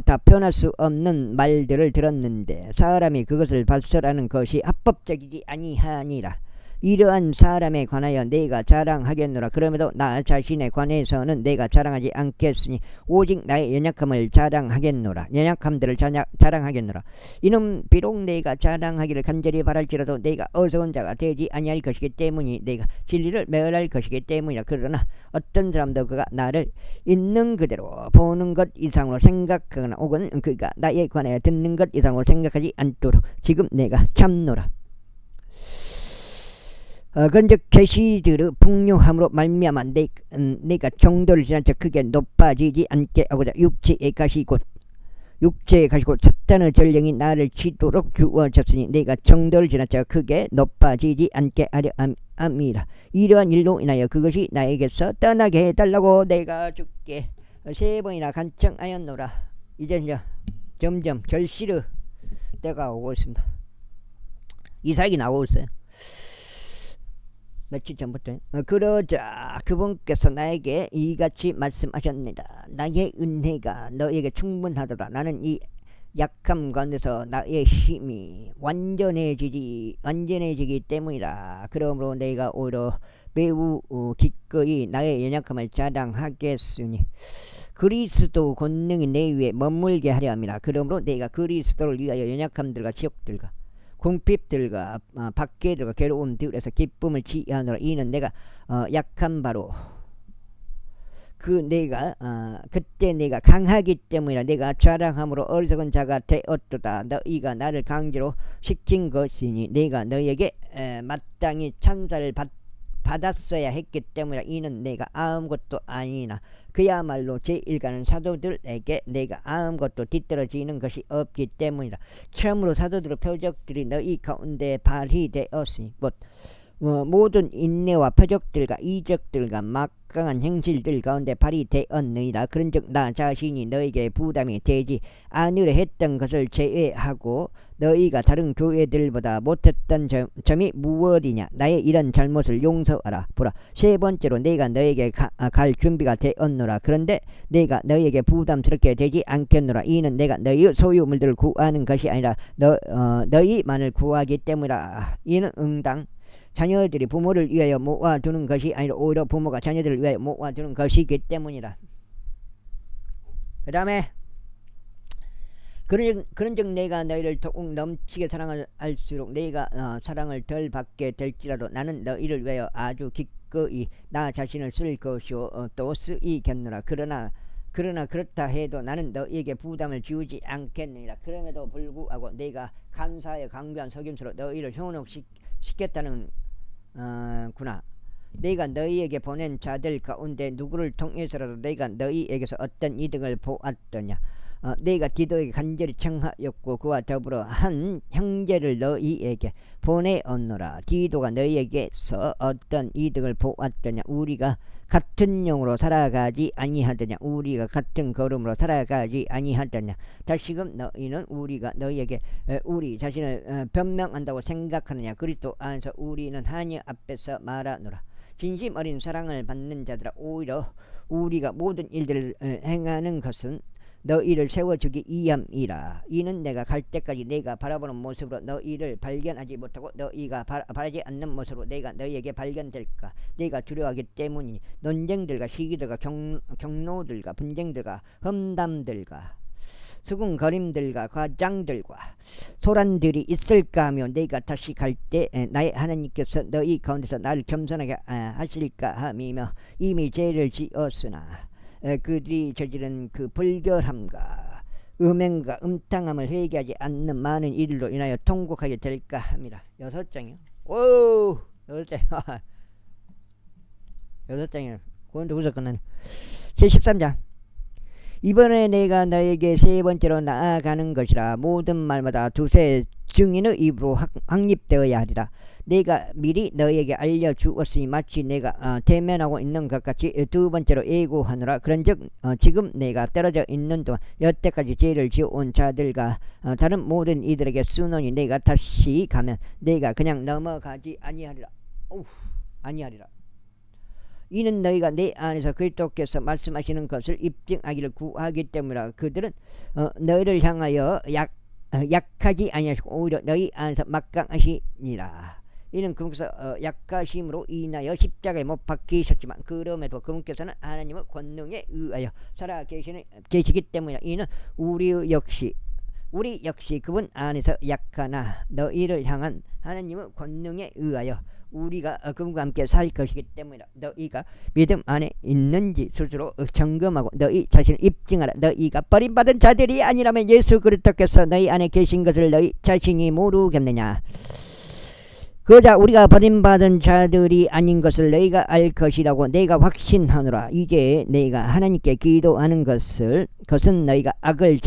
다 표현할 수 없는 말들을 들었는데 사람이 그것을 발설하는 것이 합법적이지 아니하니라. 이러한 사람에 관하여 내가 자랑하겠노라. 그럼에도 나 자신에 관해서는 내가 자랑하지 않겠으니 오직 나의 연약함을 자랑하겠노라. 연약함들을 자랑하겠노라. 이는 비록 내가 자랑하기를 간절히 바랄지라도 내가 어리석은 자가 되지 아니할 것이기 때문이 내가 진리를 멸할 것이기 때문이라. 그러나 어떤 사람도 그가 나를 있는 그대로 보는 것 이상으로 생각하거나 혹은 그가 나에 관하여 듣는 것 이상으로 생각하지 않도록 지금 내가 참노라. 그런즉 계시들의 풍요함으로 말미암아 내가 정도를 지나쳐 크게 높아지지 않게 하고자 육체에 가시고 사탄의 전령이 나를 치도록 주어졌으니 내가 정도를 지나쳐 크게 높아지지 않게 하려 함이라. 이러한 일로 인하여 그것이 나에게서 떠나게 해달라고 내가 주께 3번이나 간청하였노라. 이제 점점 결실의 때가 오고 있습니다. 이삭이 나오고 있어요. 며칠 전부터. 그러자 그분께서 나에게 이같이 말씀하셨습니다. 나의 은혜가 너에게 충분하도다. 나는 이 약함 가운데서 나의 힘이 완전해지기 때문이라. 그러므로 내가 오히려 매우 기꺼이 나의 연약함을 자랑하겠으니 그리스도 권능이 내 위에 머물게 하려 함이라. 그러므로 내가 그리스도를 위하여 연약함들과 지옥들과 궁핍들과 박해들과 괴로움들에서 기쁨을 취하노라. 이는 내가 약한 바로 내가 그때 내가 강하기 때문이라 내가 자랑함으로 어리석은 자가 되었도다. 너희가 나를 강제로 시킨 것이니 내가 너희에게 마땅히 찬사를 받았어야 했기 때문이라. 이는 내가 아무것도 아니나 그야말로 제1가는 사도들에게 내가 아무것도 뒤떨어지는 것이 없기 때문이라. 처음으로 사도들의 표적들이 너희 가운데 발휘되었으니 곧 모든 인내와 표적들과 이적들과 막강한 행실들 가운데 발휘되었느니라. 그런즉 나 자신이 너에게 부담이 되지 않으려 했던 것을 제외하고 너희가 다른 교회들보다 못했던 점이 무엇이냐. 나의 이런 잘못을 용서하라. 보라, 세 번째로 내가 너에게 갈 준비가 되었노라. 그런데 내가 너희에게 부담스럽게 되지 않겠노라. 이는 내가 너희 소유물들을 구하는 것이 아니라 너희만을 구하기 때문이라. 이는 응당 자녀들이 부모를 위하여 모아두는 것이 아니라 오히려 부모가 자녀들을 위하여 모아두는 것이기 때문이라. 그 다음에 그런즉 내가 너희를 더욱 넘치게 사랑을 할수록 너희가 사랑을 덜 받게 될지라도 나는 너희를 위하여 아주 기꺼이 나 자신을 쓸 것이요 또 쓰이겠노라. 그러나 그렇다 해도 나는 너희에게 부담을 지우지 않겠느니라. 그럼에도 불구하고 내가 감사하여 강구한 속임수로 너희를 현혹시켰다는 구나. 내가 너희에게 보낸 자들 가운데 누구를 통해서라도 내가 너희에게서 어떤 이득을 보았더냐. 내가 디도에게 간절히 청하였고 그와 더불어 한 형제를 너희에게 보내었노라. 디도가 너희에게서 어떤 이득을 보았더냐. 우리가 같은 영으로 살아가지 아니하더냐. 우리가 같은 걸음으로 살아가지 아니하더냐. 다시금 너희는 우리가 너희에게 우리 자신을 변명한다고 생각하느냐. 그리스도 안에서 우리는 하나님 앞에서 말하노라. 진심 어린 사랑을 받는 자들아, 오히려 우리가 모든 일들을 행하는 것은 너희를 세워주기 위함이라. 이는 내가 갈 때까지 내가 바라보는 모습으로 너희를 발견하지 못하고 너희가 바라지 않는 모습으로 내가 너희에게 발견될까 내가 두려워하기 때문이니. 논쟁들과 시기들과 경로들과 분쟁들과 험담들과 수군거림들과 과장들과 소란들이 있을까 하며 내가 다시 갈 때 나의 하나님께서 너희 가운데서 나를 겸손하게 하실까 하며 이미 죄를 지었으나 그들이 저지른 그 불결함과 음행과 음탕함을 회개하지 않는 많은 이들로 인하여 통곡하게 될까 합니다. 6장이요. 오, 6장. 6장이요. 고린도후서 끝나네. 제13장. 이번에 내가 너에게 세 번째로 나아가는 것이라. 모든 말마다 두세 증인의 입으로 확립되어야 하리라. 내가 미리 너에게 알려주었으니 마치 내가 대면하고 있는 것 같이 두 번째로 예고하노라. 그런즉 지금 내가 떨어져 있는 동안 여태까지 죄를 지어온 자들과 다른 모든 이들에게 쓰노니 내가 다시 가면 내가 그냥 넘어가지 아니하리라. 아니하리라. 이는 너희가 내 안에서 그리스도께서 말씀하시는 것을 입증하기를 구하기 때문이라. 그들은 너희를 향하여 약하지 아니하시고 오히려 너희 안에서 막강하시니라. 이는 그분께서 약하심으로 인하여 십자가에 못 박히셨지만 그럼에도 그분께서는 하나님의 권능에 의하여 살아 계시기 때문이라. 이는 우리 역시 그분 안에서 약하나 너희를 향한 하나님의 권능에 의하여 우리가 그분과 함께 살 것이기 때문이라. 너희가 믿음 안에 있는지 스스로 점검하고 너희 자신을 입증하라. 너희가 버림받은 자들이 아니라면 예수 그리스도께서 너희 안에 계신 것을 너희 자신이 모르겠느냐. 그러자 우리가 버림받은 자들이 아닌 것을 너희가 알 것이라고 내가 확신하노라. 이제 내가 하나님께 기도하는 것은 너희가 악을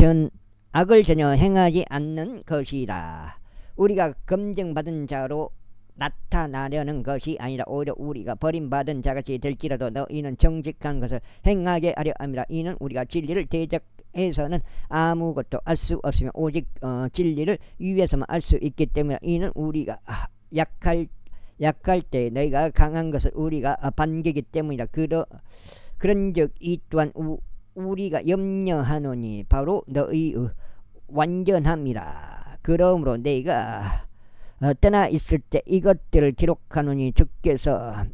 전혀 행하지 않는 것이라. 우리가 검증받은 자로 나타나려는 것이 아니라 오히려 우리가 버림받은 자같이 될지라도 너희는 정직한 것을 행하게 하려 함이라. 이는 우리가 진리를 대적해서는 아무것도 알 수 없으며 오직 진리를 위해서만 알 수 있기 때문에. 이는 우리가 약할 때 너희가 강한 것을 우리가 반기기 때문이라. 그런즉 이 또한 우리가 염려하노니 바로 너희의 완전함이라. 그러므로 너희가 떠나 있을 때 이것들을 기록하노니 주께서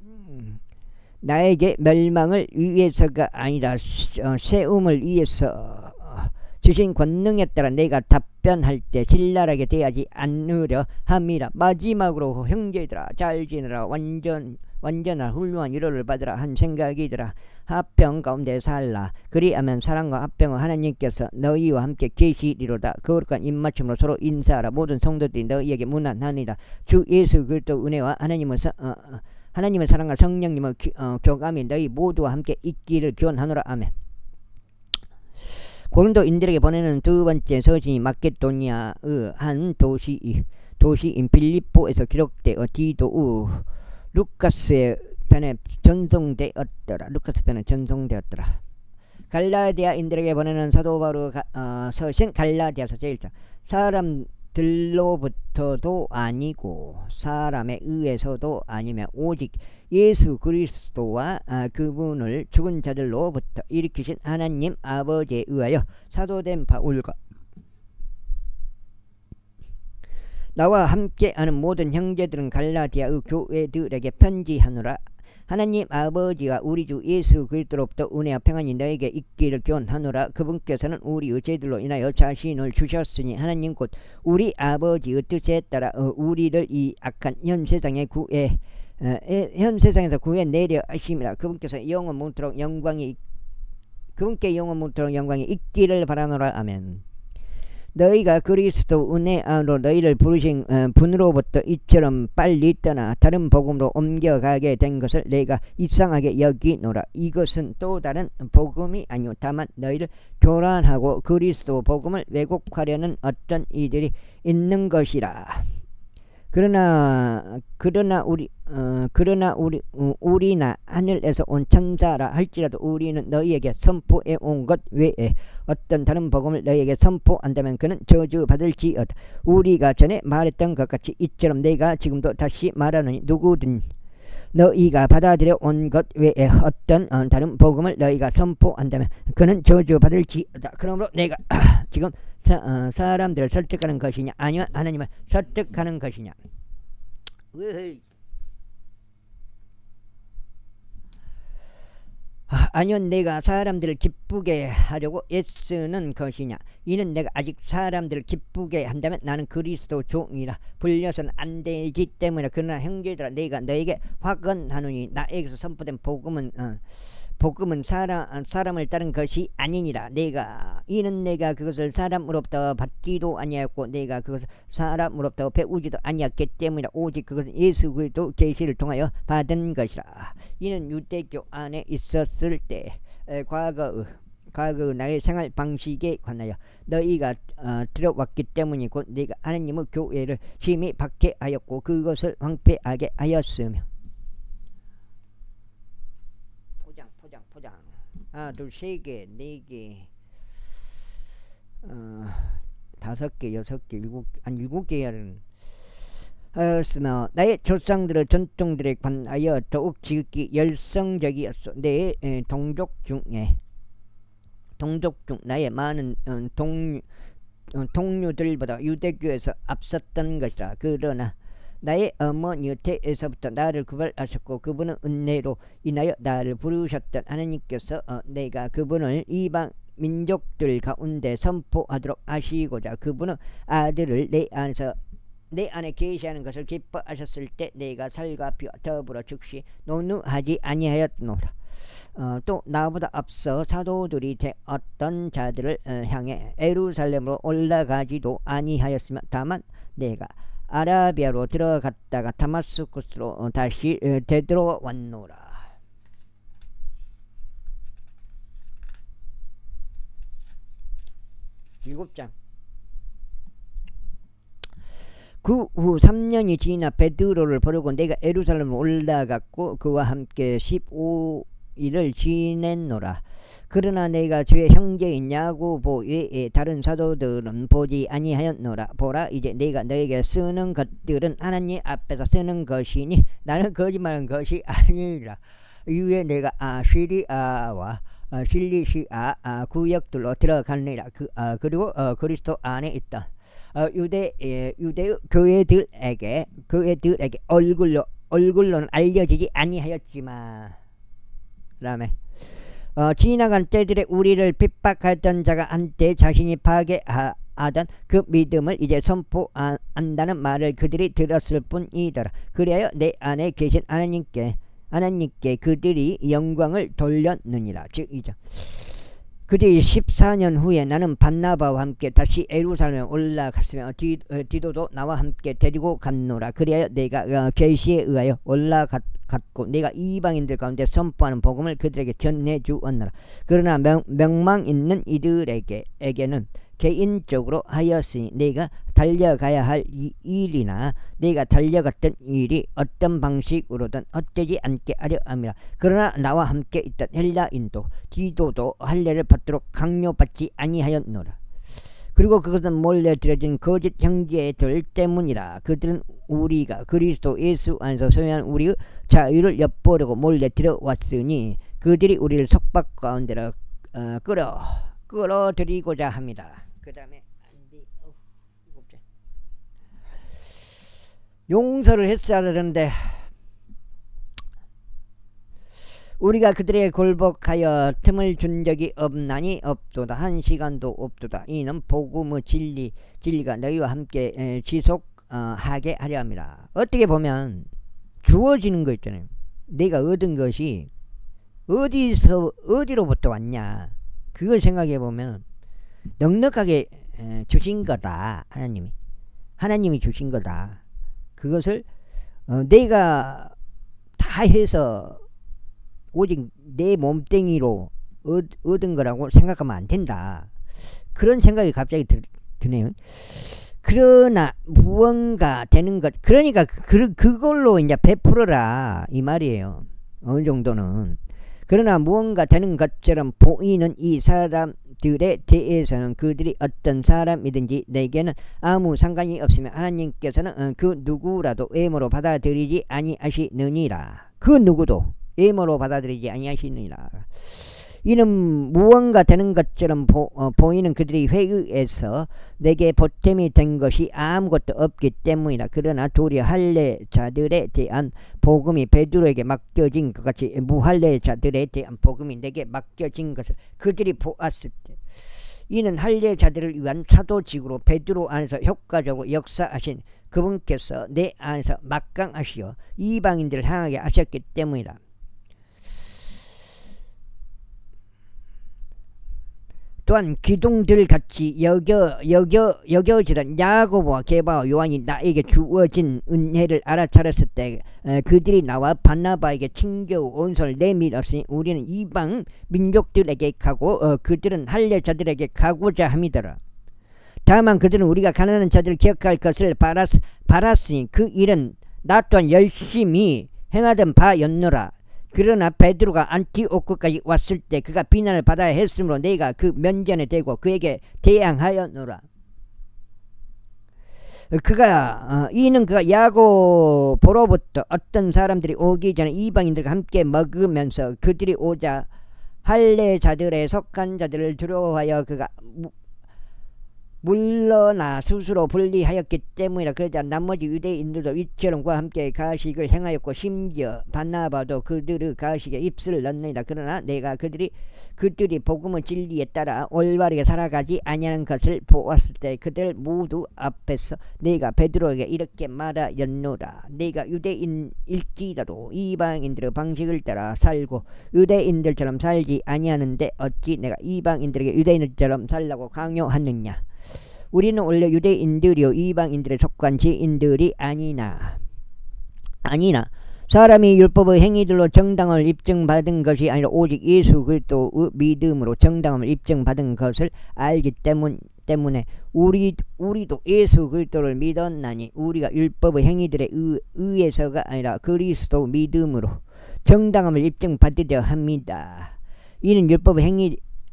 나에게 멸망을 위해서가 아니라 세움을 위해서 주신 권능에 따라 내가 답변할 때 신랄하게 대하지 않으려 함이라. 마지막으로 형제들아 잘 지내라. 완전한 훌륭한 위로를 받으라 한 생각이더라. 화평 가운데 살라. 그리하면 사랑과 화평을 하나님께서 너희와 함께 계시리로다. 거룩한 입맞춤으로 서로 인사하라. 모든 성도들이 너희에게 문안하니라. 주 예수 그리스도 은혜와 하나님의 사랑과 성령님의 교감이 너희 모두와 함께 있기를 기원하노라. 아멘. 고린도인들에게 보내는 두 번째 서신이 마케도니아의 한 도시인 빌립보에서 기록되어 디도 루카스의 편에 전송되었더라. 루카스 편에 전송되었더라. 갈라디아인들에게 보내는 사도 바울의 서신 갈라디아서 제1장. 사람들로부터도 아니고 사람에 의해서도 아니며 오직 예수 그리스도와 그분을 죽은 자들로부터 일으키신 하나님 아버지에 의하여 사도된 바울과 나와 함께하는 모든 형제들은 갈라디아의 교회들에게 편지하노라. 하나님 아버지와 우리 주 예수 그리스도로부터 은혜와 평안이 너에게 있기를 기원하노라. 그분께서는 우리의 죄들로 인하여 자신을 주셨으니 하나님 곧 우리 아버지의 뜻에 따라 우리를 이 악한 현 세상에서 구해내려 하심이라. 그분께 영원 묻도록 영광이 있기를 바라노라. 아멘. 너희가 그리스도 은혜 안으로 너희를 부르신 분으로부터 이처럼 빨리 떠나 다른 복음으로 옮겨가게 된 것을 내가 입상하게 여기노라. 이것은 또 다른 복음이 아니오 다만 너희를 교란하고 그리스도 복음을 왜곡하려는 어떤 이들이 있는 것이라. 그러나 우리나 하늘에서 온 천사라 할지라도 우리는 너희에게 선포해 온 것 외에 어떤 다른 복음을 너희에게 선포한다면 그는 저주받을지어다. 우리가 전에 말했던 것 같이 이처럼 내가 지금도 다시 말하노니 누구든 너희가 받아들여 온 것 외에 어떤 다른 복음을 너희가 선포한다면 그는 저주받을지어다. 그러므로 내가 지금 사람들을 설득하는 것이냐 아니면 하나님을 설득하는 것이냐. 아니면 내가 사람들을 기쁘게 하려고 애쓰는 것이냐. 이는 내가 아직 사람들을 기쁘게 한다면 나는 그리스도 종이라 불려서는 안 되기 때문에. 그러나 형제들아 내가 너에게 화건하노니 나에게서 선포된 복음은 사람을 따른 것이 아니니라. 이는 내가 그것을 사람으로부터 받기도 아니하였고 내가 그것을 사람으로부터 배우지도 아니했기 때문이라. 오직 그것은 예수 그리스도 계시를 통하여 받은 것이라. 이는 유대교 안에 있었을 때 과거의 나의 생활 방식에 관하여 너희가 들어왔기 때문이고 내가 하나님의 교회를 심히 박해하였고 그것을 황폐하게 하였으며. 포장. 하나, 둘, 세 개, 네 개, 5개, 6개, 7개야는 하였으며 나의 조상들의 전통들에 관하여 더욱 지극히 열성적이었소. 내 동족 중 나의 많은 동료들보다 유대교에서 앞섰던 것이라. 그러나 나의 어머니 태에서부터 나를 구별하셨고 그분은 은혜로 인하여 나를 부르셨던 하나님께서 내가 그분을 이방 민족들 가운데 선포하도록 하시고자 그분은 아들을 내 안에 계시하는 것을 기뻐하셨을 때 내가 살과 피와 더불어 즉시 논유하지 아니하였노라. 또 나보다 앞서 사도들이 되었던 자들을 향해 예루살렘으로 올라가지도 아니하였으며 다만 내가 아라비아로 들어갔다가 다마스쿠스로 다시 되돌아왔노라. 7장. 그 후 3년이 지나 베드로를 부르고 내가 예루살렘으로 올라갔고 그와 함께 15일을 지냈노라. 그러나 내가 주의 형제인 야고보 외에 다른 사도들은 보지 아니하였노라. 보라, 이제 내가 너에게 쓰는 것들은 하나님 앞에서 쓰는 것이니 나는 거짓말한 것이 아니라. 이후에 내가 시리아와 실리시아 구역들로 들어가느니라. 그리고 그리스도 안에 있다 유대 교회들에게 얼굴로는 알려지지 아니하였지만 라며 지나간 때들에 우리를 핍박하던 자가 한때 자신이 파괴하던 그 믿음을 이제 선포한다는 말을 그들이 들었을 뿐이더라. 그래야 내 안에 계신 하나님께 하나님께 그들이 영광을 돌렸느니라. 즉 이제 그들이 14년 후에 나는 바나바와 함께 다시 예루살렘에 올라갔으며 디도도 나와 함께 데리고 갔노라. 그리하여 내가 계시에 의하여 올라갔고 내가 이방인들 가운데 선포하는 복음을 그들에게 전해 주었노라. 그러나 명망 있는 이들에게는 개인적으로 하였으니 내가 달려가야 할 이 일이나 내가 달려갔던 일이 어떤 방식으로든 헛되지 않게 하려 함이라. 그러나 나와 함께 있던 헬라인도 디도도 할례를 받도록 강요받지 아니하였노라. 그리고 그것은 몰래 들여진 거짓 형제들 때문이라. 그들은 우리가 그리스도 예수 안에서 소유한 우리의 자유를 엿보려고 몰래 들어왔으니 그들이 우리를 속박 가운데로 끌어들이고자 합니다. 그 다음에 용서를 했어야 하는데 우리가 그들에게 굴복하여 틈을 준 적이 없나니 없도다. 한 시간도 없도다. 이는 복음의 진리가 너희와 함께 지속하게 하려 함이라. 어떻게 보면 주어지는 거 있잖아요. 내가 얻은 것이 어디로부터 왔냐, 그걸 생각해 보면 넉넉하게 주신 거다. 하나님이 주신 거다. 그것을 내가 다 해서 오직 내 몸뚱이로 얻은 거라고 생각하면 안 된다. 그런 생각이 갑자기 드네요. 그러나 무언가 되는 것, 그러니까 그걸로 이제 베풀어라 이 말이에요. 어느 정도는. 그러나 무언가 되는 것처럼 보이는 이 사람들에 대해서는 그들이 어떤 사람이든지 내게는 아무 상관이 없으며 하나님께서는 그 누구라도 애모로 받아들이지 아니하시느니라. 그 누구도 애모로 받아들이지 아니하시느니라. 이는 무언가 되는 것처럼 보이는 그들이 회의에서 내게 보탬이 된 것이 아무것도 없기 때문이라. 그러나 도리어 할례자들에 대한 복음이 베드로에게 맡겨진 것 같이 무할례자들에 대한 복음이 내게 맡겨진 것을 그들이 보았을 때 이는 할례자들을 위한 사도직으로 베드로 안에서 효과적으로 역사하신 그분께서 내 안에서 막강하시어 이방인들을 향하게 하셨기 때문이라. 또한 기둥들 같이 여겨지던 야고보와 게바와 요한이 나에게 주어진 은혜를 알아차렸을 때 그들이 나와 바나바에게 친교 온손을 내밀었으니 우리는 이방 민족들에게 가고 그들은 할례자들에게 가고자 함이더라. 다만 그들은 우리가 가난한 자들을 기억할 것을 바랐으니 그 일은 나 또한 열심히 행하던 바였노라. 그러나 베드로가 안티오크까지 왔을 때 그가 비난을 받아야 했으므로 내가 그 면전에 대고 그에게 대항하였노라. 이는 그가 야고보로부터 어떤 사람들이 오기 전에 이방인들과 함께 먹으면서 그들이 오자 할례자들에 속한 자들을 두려워하여 그가 물러나 스스로 분리하였기 때문이라. 그러자 나머지 유대인들도 이처럼 그와 함께 가식을 행하였고 심지어 바나바도 그들의 가식에 입술을 넣느니라. 그러나 내가 그들이 복음의 진리에 따라 올바르게 살아가지 아니하는 것을 보았을 때 그들 모두 앞에서 내가 베드로에게 이렇게 말하였노라. 내가 유대인일지라도 이방인들의 방식을 따라 살고 유대인들처럼 살지 아니하는데 어찌 내가 이방인들에게 유대인들처럼 살라고 강요하느냐. 우리는 원래 유대인들이요 이방인들에 속한 지인들이 아니나 사람이 율법의 행위들로 정당을 입증받은 것이 아니라 오직 예수 그리스도의 믿음으로 정당함을 입증받은 것을 알기 때문에 우리도 예수 그리스도를 믿었나니 우리가 율법의 행위들에 의해서가 아니라 그리스도 믿음으로 정당함을 입증받으려 합니다. 이는 율법의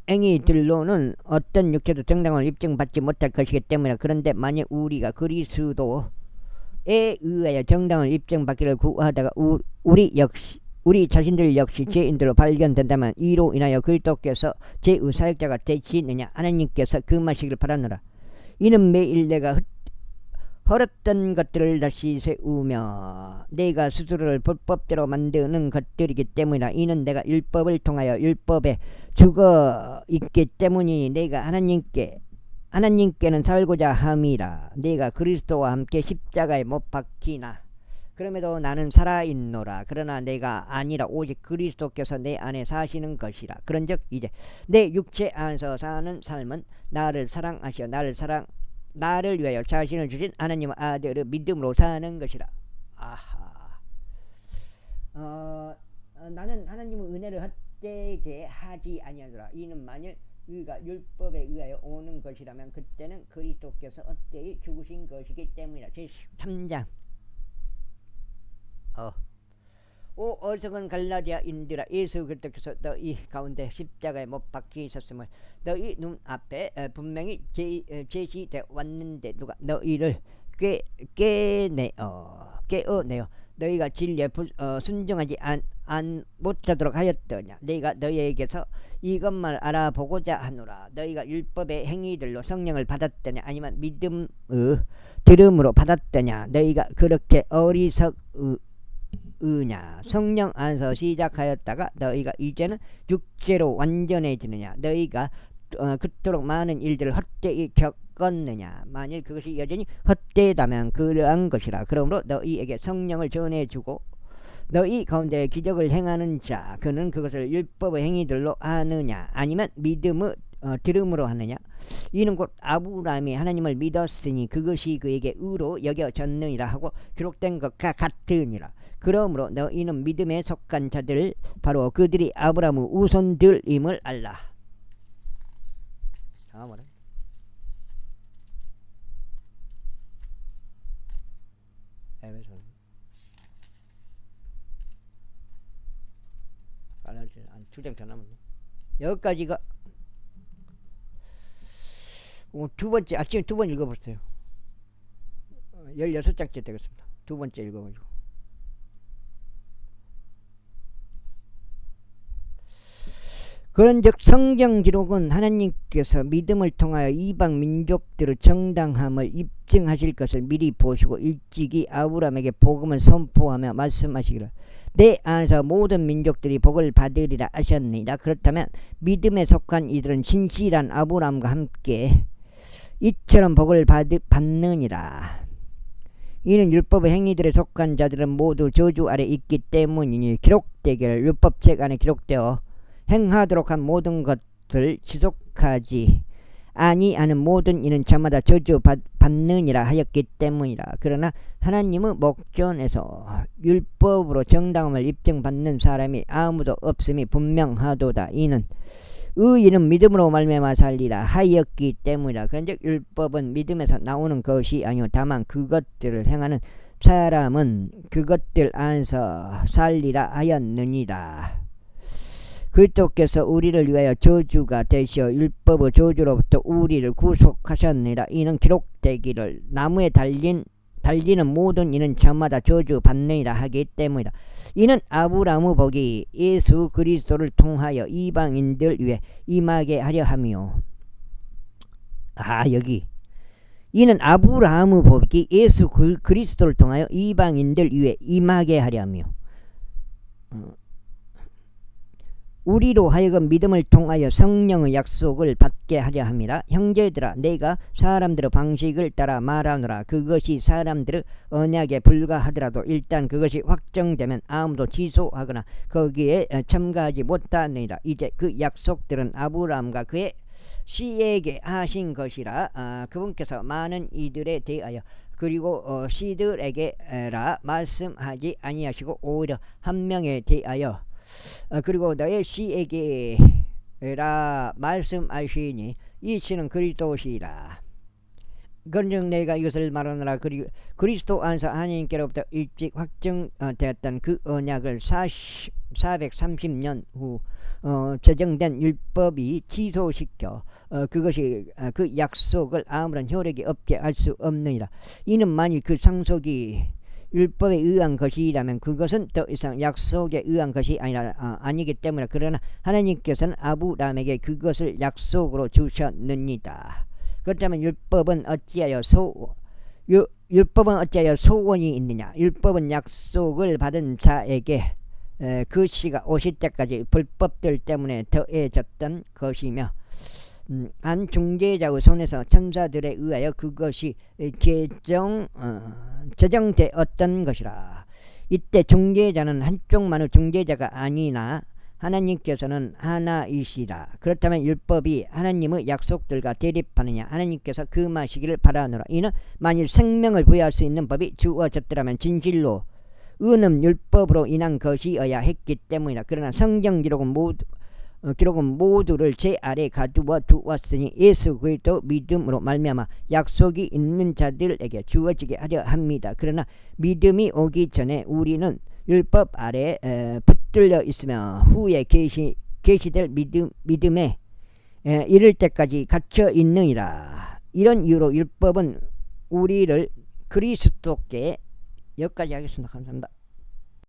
행위들로는 어떤 육체도 정당함을 입증받지 못할 것이기 때문에. 그런데 만약 우리가 그리스도에 의하여 정당을 입증받기를 구하다가 우리 자신들 역시 죄인들로 발견된다면 이로 인하여 그리스도께서 죄의 사역자가 되시느냐. 하나님께서 금하시기를 바라노라. 이는 매일 내가 헐었던 것들을 다시 세우며 내가 스스로를 불법대로 만드는 것들이기 때문이라. 이는 내가 율법을 통하여 율법에 죽어 있기 때문이니 내가 하나님께는 살고자 함이라. 내가 그리스도와 함께 십자가에 못 박히나 그럼에도 나는 살아있노라. 그러나 내가 아니라 오직 그리스도께서 내 안에 사시는 것이라. 그런즉 이제 내 육체 안에서 사는 삶은 나를 사랑하시어 나를 위하여 자신을 주신 하나님의 아들의 믿음으로 사는 것이라. 아하. 나는 하나님의 은혜를 헛되게 하지 아니하노라. 이는 만일 의가 율법에 의하여 오는 것이라면 그때는 그리스도께서 헛되이 죽으신 것이기 때문이라. 제3장. 오 어리석은 갈라디아인들아, 예수 그리스도께서 너희 가운데 십자가에 못 박히셨음을 너희 눈앞에 분명히 제시되어 왔는데 누가 너희를 깨어내어 너희가 진리에 순종하지 못하도록 하였더냐. 너희가 너희에게서 이것만 알아보고자 하노라. 너희가 율법의 행위들로 성령을 받았더냐 아니면 믿음의 들음으로 받았더냐. 너희가 그렇게 어리석으냐. 성령 안에서 시작하였다가 너희가 이제는 육체로 완전해지느냐. 너희가 그토록 많은 일들을 헛되이 겪었느냐. 만일 그것이 여전히 헛되다면 그러한 것이라. 그러므로 너희에게 성령을 전해주고 너희 가운데 기적을 행하는 자, 그는 그것을 율법의 행위들로 하느냐 아니면 믿음의 들음으로 하느냐. 이는 곧 아브라함이 하나님을 믿었으니 그것이 그에게 의로 여겨졌느니라 하고 기록된 것과 같으니라. 그러므로 너희는 믿음에 속한 자들, 바로 그들이 아브라함의 우손들임을 알라. 다음으로 에베소. 두 장 더 남았네. 여기까지가 두 번째. 아침에 두 번 읽어봤어요. 16장째 되겠습니다. 두 번째 읽어가지고. 그런즉 성경 기록은 하나님께서 믿음을 통하여 이방 민족들의 정당함을 입증하실 것을 미리 보시고 일찍이 아브라함에게 복음을 선포하며 말씀하시기를 내 안에서 모든 민족들이 복을 받으리라 하셨느니라. 그렇다면 믿음에 속한 이들은 진실한 아브라함과 함께 이처럼 복을 받느니라. 이는 율법의 행위들에 속한 자들은 모두 저주 아래 있기 때문이니 기록되기를 율법책 안에 기록되어 행하도록 한 모든 것을 지속하지 아니하는 모든 이는 저마다 저주 받느니라 하였기 때문이라. 그러나 하나님의 목전에서 율법으로 정당함을 입증받는 사람이 아무도 없음이 분명하도다. 이는 의인은 믿음으로 말미암아 살리라 하였기 때문이라. 그런즉 율법은 믿음에서 나오는 것이 아니요 다만 그것들을 행하는 사람은 그것들 안에서 살리라 하였느니라. 그리스도께서 우리를 위하여 저주가 되시어 율법의 저주로부터 우리를 구속하셨느니라. 이는 기록되기를 나무에 달리는 모든 이는 저마다 저주받느니라 하기 때문이라. 이는 아브라함의 복이 예수 그리스도를 통하여 이방인들 위에 임하게 하려 함이요. 여기 이는 아브라함의 복이 예수 그리스도를 통하여 이방인들 위에 임하게 하려 함이요. 우리로 하여금 믿음을 통하여 성령의 약속을 받게 하려 함이라. 형제들아, 내가 사람들의 방식을 따라 말하노라. 그것이 사람들의 언약에 불과하더라도 일단 그것이 확정되면 아무도 취소하거나 거기에 참가하지 못하느니라. 이제 그 약속들은 아브라함과 그의 씨에게 하신 것이라. 그분께서 많은 이들에 대하여 그리고 씨들에게라 말씀하지 아니하시고 오히려 한 명에 대하여 그리고 너의 씨에게라 말씀하시니 이 씨는 그리스도시라. 그런즉 내가 이것을 말하노라. 그리스도 안에서 하나님께로부터 일찍 확정되었던 그 언약을 430년 후 제정된 율법이 취소시켜 그것이 그 약속을 아무런 효력이 없게 할 수 없느니라. 이는 만일 그 상속이 율법에 의한 것이라면 그것은 더 이상 약속에 의한 것이 아니기 때문에. 그러나 하나님께서는 아브라함에게 그것을 약속으로 주셨느니라. 그렇다면 율법은 어찌하여 소원이 있느냐. 율법은 약속을 받은 자에게 그 시가 오실 때까지 불법들 때문에 더해졌던 것이며 한 중재자의 손에서 천사들에 의하여 그것이 제정되었던 것이라. 이때 중재자는 한쪽만의 중재자가 아니나 하나님께서는 하나이시라. 그렇다면 율법이 하나님의 약속들과 대립하느냐? 하나님께서 금하시기를 바라노라. 이는 만일 생명을 부여할 수 있는 법이 주어졌더라면 진실로 의는 율법으로 인한 것이어야 했기 때문이라. 그러나 성경 기록은 모두를 제 아래 가두어 두었으니 예수 그리스도 믿음으로 말미암아 약속이 있는 자들에게 주어지게 하려 합니다. 그러나 믿음이 오기 전에 우리는 율법 아래 붙들려 있으며 후에 계시될 믿음에 이를 때까지 갇혀 있느니라. 이런 이유로 율법은 우리를 그리스도께, 여기까지 하겠습니다. 감사합니다.